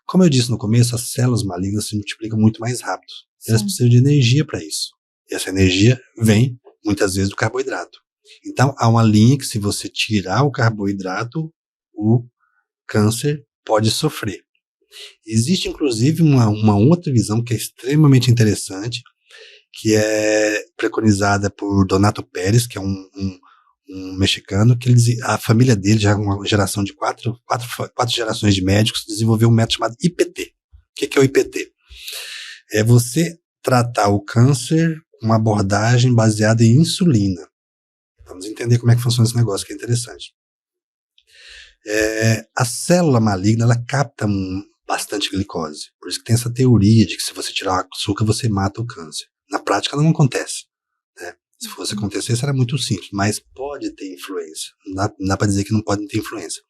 Como eu disse no começo, as células malignas se multiplicam muito mais rápido. Elas precisam de energia para isso. E essa energia vem, muitas vezes, do carboidrato. Então, há uma linha que, se você tirar o carboidrato, o câncer pode sofrer. Existe, inclusive, uma outra visão que é extremamente interessante, que é preconizada por Donato Pérez, que é um mexicano, que a família dele, já uma geração de quatro gerações de médicos, desenvolveu um método chamado IPT. O que é o IPT? É você tratar o câncer com uma abordagem baseada em insulina. Vamos entender como é que funciona esse negócio, que é interessante. A célula maligna, ela capta bastante glicose. Por isso que tem essa teoria de que, se você tirar o açúcar, você mata o câncer. Na prática, não acontece. Né? Se fosse acontecer, será muito simples, mas pode ter influência. Não dá para dizer que não pode ter influência.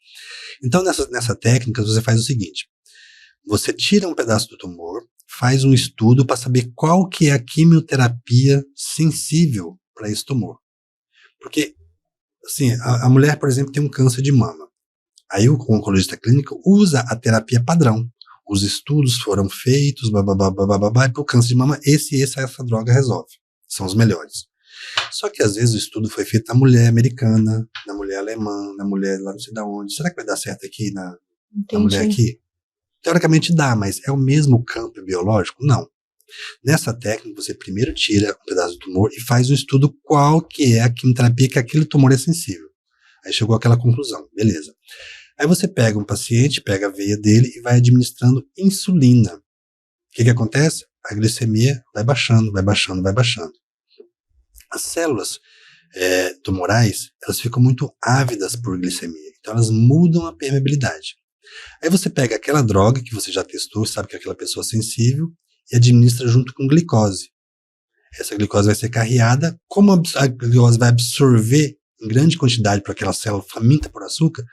Então, nessa técnica, você faz o seguinte. Você tira um pedaço do tumor, faz um estudo para saber qual que é a quimioterapia sensível para esse tumor. Porque, assim, a mulher, por exemplo, tem um câncer de mama. Aí o oncologista clínico usa a terapia padrão. Os estudos foram feitos, e para o câncer de mama, essa droga resolve. São os melhores. Só que, às vezes, o estudo foi feito na mulher americana, na mulher alemã, na mulher lá não sei de onde. Será que vai dar certo aqui na mulher aqui? Teoricamente dá, mas é o mesmo campo biológico? Não. Nessa técnica, você primeiro tira um pedaço do tumor e faz um estudo qual que é a quimioterapia que aquele tumor é sensível. Aí chegou àquela conclusão, beleza. Aí você pega um paciente, pega a veia dele e vai administrando insulina. O que acontece? A glicemia vai baixando, vai baixando, vai baixando. As células tumorais, elas ficam muito ávidas por glicemia. Então elas mudam a permeabilidade. Aí você pega aquela droga que você já testou, sabe que é aquela pessoa sensível, e administra junto com glicose. Essa glicose vai ser carreada. Como a glicose vai absorver em grande quantidade para aquela célula faminta por açúcar,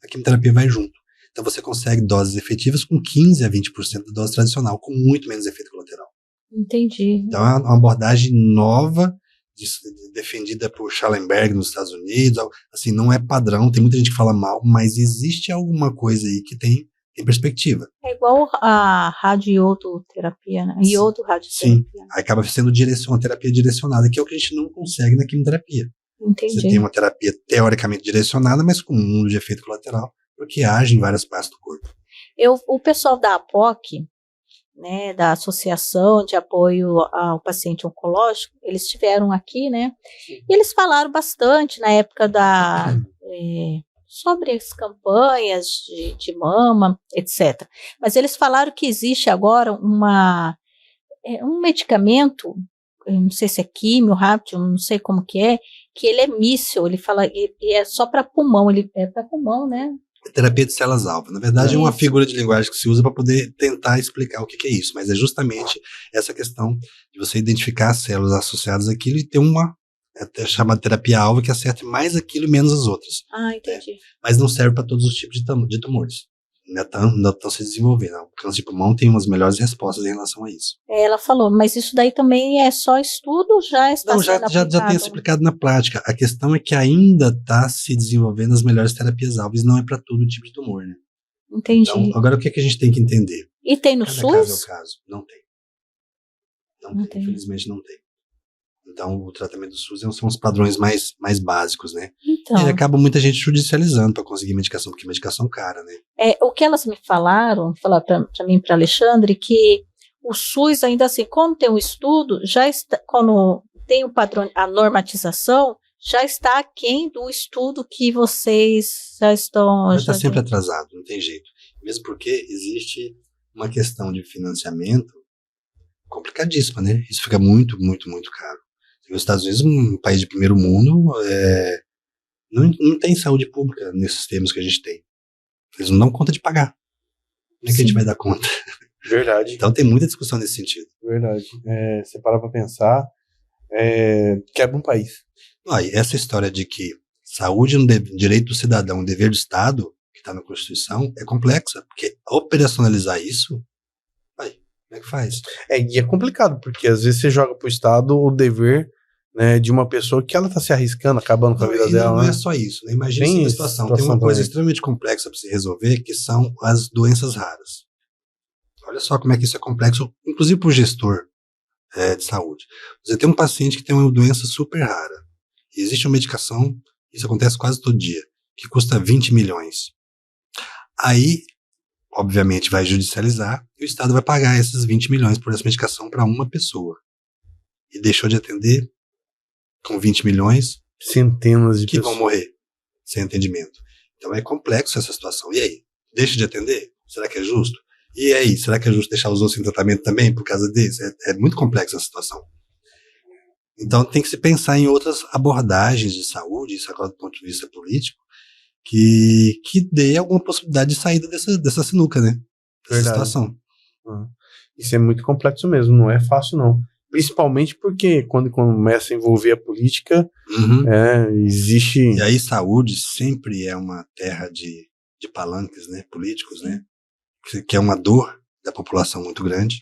a quimioterapia vai junto. Então você consegue doses efetivas com 15% a 20% da dose tradicional, com muito menos efeito colateral. Entendi. Então é uma abordagem nova, defendida por Schallenberg nos Estados Unidos. Assim, não é padrão, tem muita gente que fala mal, mas existe alguma coisa aí que tem perspectiva. É igual a radioterapia, né? Iodo-radioterapia. Sim, acaba sendo uma terapia direcionada, que é o que a gente não consegue na quimioterapia. Entendi. Você tem uma terapia teoricamente direcionada, mas com um mundo de efeito colateral, porque age em várias partes do corpo. O pessoal da APOC, né, da Associação de Apoio ao Paciente Oncológico, eles estiveram aqui, né, e eles falaram bastante na época sobre as campanhas de mama, etc. Mas eles falaram que existe agora um medicamento, eu não sei se é químio, rápido, não sei como que ele é míssil, ele fala, ele é só para pulmão, ele é para pulmão, né? Terapia de células-alvo. Na verdade, é uma figura de linguagem que se usa para poder tentar explicar o que é isso, mas é justamente essa questão de você identificar as células associadas àquilo e ter uma chamada terapia-alvo que acerte mais aquilo e menos as outras. Ah, entendi. Mas não serve para todos os tipos de tumores. Ainda estão se desenvolvendo. O câncer de pulmão tem umas melhores respostas em relação a isso. Ela falou, mas isso daí também é só estudo, já está sendo aplicado? Já tem se aplicado na prática. A questão é que ainda está se desenvolvendo as melhores terapias-alvo, não é para todo tipo de tumor, né? Entendi. Então, agora o que a gente tem que entender? E tem no Cada SUS? caso é o caso. Não tem. Não tem. Infelizmente não tem. Então, o tratamento do SUS são os padrões mais básicos, né? Então. E acaba muita gente judicializando para conseguir medicação, porque medicação cara, né? O que elas me falaram para mim, para Alexandre, que o SUS ainda assim, quando tem um estudo, já está, quando tem o padrão, a normatização, já está aquém do estudo que vocês já estão... Já está sempre atrasado, não tem jeito. Mesmo porque existe uma questão de financiamento complicadíssima, né? Isso fica muito, muito, muito caro. Os Estados Unidos, um país de primeiro mundo, não tem saúde pública nesses termos que a gente tem. Eles não dão conta de pagar. Como é que a gente vai dar conta? Verdade. Então tem muita discussão nesse sentido. Verdade. Você para pra pensar, quebra um país. Essa história de que saúde é um direito do cidadão, um dever do Estado, que está na Constituição, é complexa, porque operacionalizar isso, como é que faz? E é complicado, porque às vezes você joga pro Estado o dever, né, de uma pessoa que ela tá se arriscando, acabando com a vida dela. Não né? é só isso, né? Imagina essa situação. Tem uma coisa extremamente complexa para se resolver, que são as doenças raras. Olha só como é que isso é complexo, inclusive para o gestor de saúde. Você tem um paciente que tem uma doença super rara. E existe uma medicação, isso acontece quase todo dia, que custa 20 milhões. Aí, obviamente, vai judicializar e o Estado vai pagar esses 20 milhões por essa medicação para uma pessoa. E deixou de atender com 20 milhões centenas de que pessoas vão morrer sem atendimento. Então é complexo essa situação. E aí? Deixa de atender? Será que é justo? E aí? Será que é justo deixar os outros sem tratamento também por causa disso? É muito complexa a situação. Então tem que se pensar em outras abordagens de saúde, isso agora do ponto de vista político, que dê alguma possibilidade de saída dessa sinuca, né? Dessa situação. Isso é muito complexo mesmo, não é fácil não. Principalmente porque quando começa a envolver a política, existe... E aí saúde sempre é uma terra de palanques, né, políticos, né, que é uma dor da população muito grande.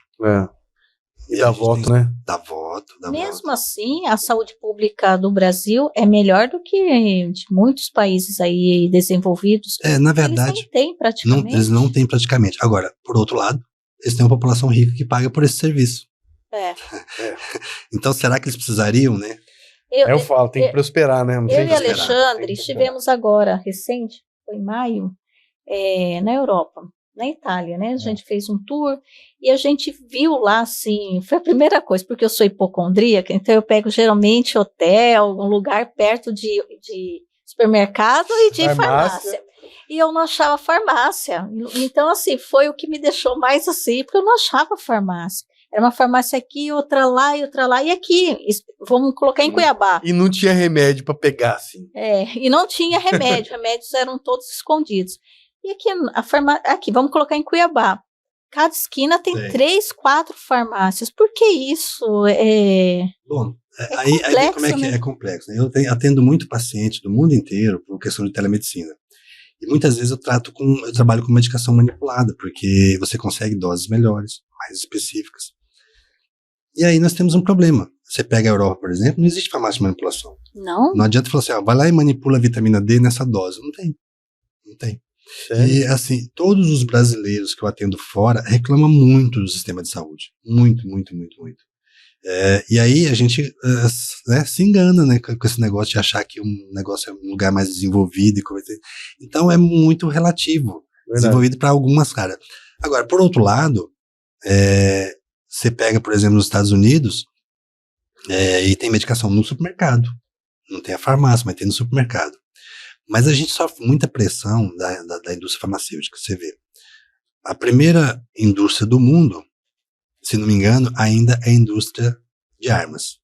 E dá voto, né? Dá voto. Mesmo assim, a saúde pública do Brasil é melhor do que de muitos países aí desenvolvidos. Na verdade, eles nem têm praticamente. Eles não têm praticamente. Agora, por outro lado, eles têm uma população rica que paga por esse serviço. Então, será que eles precisariam, né? Eu falo, tem que prosperar, né? Eu e Alexandre estivemos agora, recente, foi em maio, na Europa, na Itália, né? A gente fez um tour e a gente viu lá, assim, foi a primeira coisa, porque eu sou hipocondríaca, então eu pego geralmente hotel, algum lugar perto de supermercado e de farmácia. E eu não achava farmácia. Então, assim, foi o que me deixou mais assim, porque eu não achava farmácia. Era uma farmácia aqui, outra lá, e aqui, vamos colocar em Cuiabá. E não tinha remédio para pegar, assim. E não tinha remédio, remédios eram todos escondidos. E aqui, aqui, vamos colocar em Cuiabá. Cada esquina tem 3, 4 farmácias. Por que isso? Bom, aí como é que é complexo? Né? Eu atendo muito paciente do mundo inteiro por questão de telemedicina. E muitas vezes eu trabalho com medicação manipulada, porque você consegue doses melhores, mais específicas. E aí nós temos um problema. Você pega a Europa, por exemplo, não existe farmácia de manipulação. Não? Não adianta falar assim, vai lá e manipula a vitamina D nessa dose. Não tem. Sério? E assim, todos os brasileiros que eu atendo fora reclamam muito do sistema de saúde. Muito, muito, muito, muito. E aí a gente se engana, né, com esse negócio de achar que um negócio é um lugar mais desenvolvido e coisa. Então é muito relativo. desenvolvido para algumas caras. Agora, por outro lado, você pega, por exemplo, nos Estados Unidos, e tem medicação no supermercado. Não tem a farmácia, mas tem no supermercado. Mas a gente sofre muita pressão da indústria farmacêutica. Você vê, a primeira indústria do mundo, se não me engano, ainda é a indústria de armas.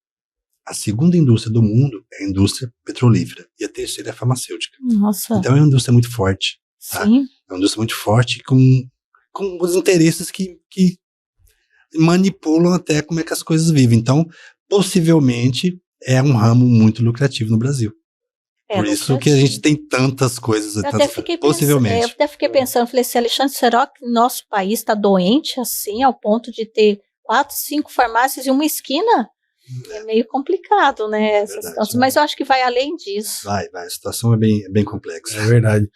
A segunda indústria do mundo é a indústria petrolífera. E a terceira é a farmacêutica. Nossa. Então é uma indústria muito forte. Tá? Sim. É uma indústria muito forte com os interesses que manipulam até como é que as coisas vivem. Então, possivelmente, é um ramo muito lucrativo no Brasil. Por isso que a gente tem tantas coisas. Eu até fiquei pensando, falei assim, Alexandre, será que nosso país está doente assim, ao ponto de ter 4, 5 farmácias em uma esquina? É meio complicado, né? Essa situação, mas eu acho que vai além disso. Vai, a situação é bem complexa. É verdade.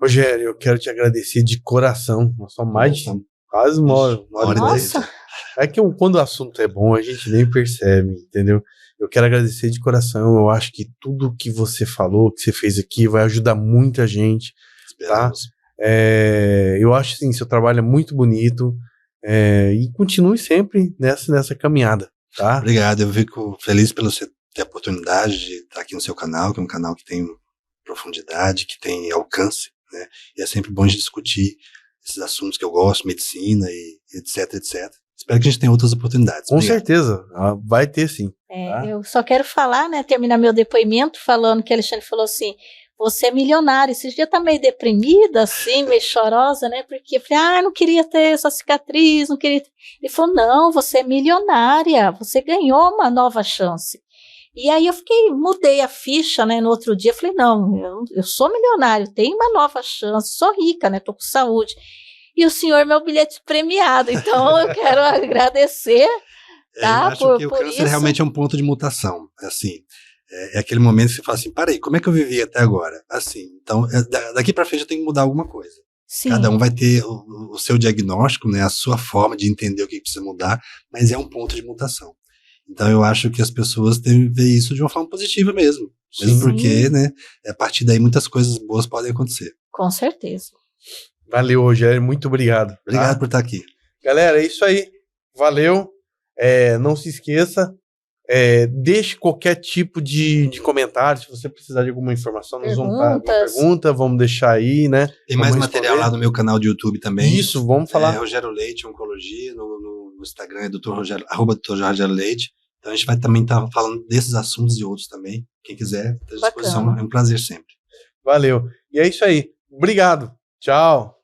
Rogério, eu quero te agradecer de coração. Nós somos mais de quase uma hora. Nossa. É que quando o assunto é bom, a gente nem percebe, entendeu? Eu quero agradecer de coração. Eu acho que tudo que você falou, que você fez aqui, vai ajudar muita gente. Esperamos. Tá? Eu acho assim, seu trabalho é muito bonito. E continue sempre nessa caminhada. Tá? Obrigado, eu fico feliz pelo você ter a oportunidade de estar aqui no seu canal, que é um canal que tem profundidade, que tem alcance, né? E é sempre bom de discutir esses assuntos que eu gosto, medicina e etc. Espero que a gente tenha outras oportunidades. Com certeza, vai ter sim. Tá? Eu só quero falar, né, terminar meu depoimento falando que Alexandre falou assim, você é milionário. Esses dias tá meio deprimida, assim, meio chorosa, né? Porque eu falei, não queria ter essa cicatriz, não queria ter. Ele falou, não, você é milionária, você ganhou uma nova chance. E aí eu mudei a ficha, né? No outro dia, eu falei, não, eu sou milionário, tenho uma nova chance, sou rica, né? Tô com saúde. E o senhor é meu bilhete premiado, então eu quero agradecer, tá? Eu acho que o câncer realmente é um ponto de mutação, assim. É aquele momento que você fala assim, peraí, como é que eu vivi até agora? Assim, então, daqui pra frente eu tenho que mudar alguma coisa. Sim. Cada um vai ter o seu diagnóstico, né, a sua forma de entender o que precisa mudar, mas é um ponto de mutação. Então eu acho que as pessoas devem ver isso de uma forma positiva mesmo. Mesmo porque, né, a partir daí muitas coisas boas podem acontecer. Com certeza. Valeu, Rogério, muito obrigado. Obrigado por estar aqui. Galera, é isso aí. Valeu. Não se esqueça. Deixe qualquer tipo de comentário, se você precisar de alguma informação, nós vamos dar uma pergunta, vamos deixar aí, né? Tem mais material lá no meu canal de YouTube também. Isso, vamos falar. Rogério Leite, Oncologia, no Instagram é @Dr. Leite. Então a gente vai também estar falando desses assuntos e outros também. Quem quiser, está à disposição. É um prazer sempre. Valeu. E é isso aí. Obrigado. Tchau.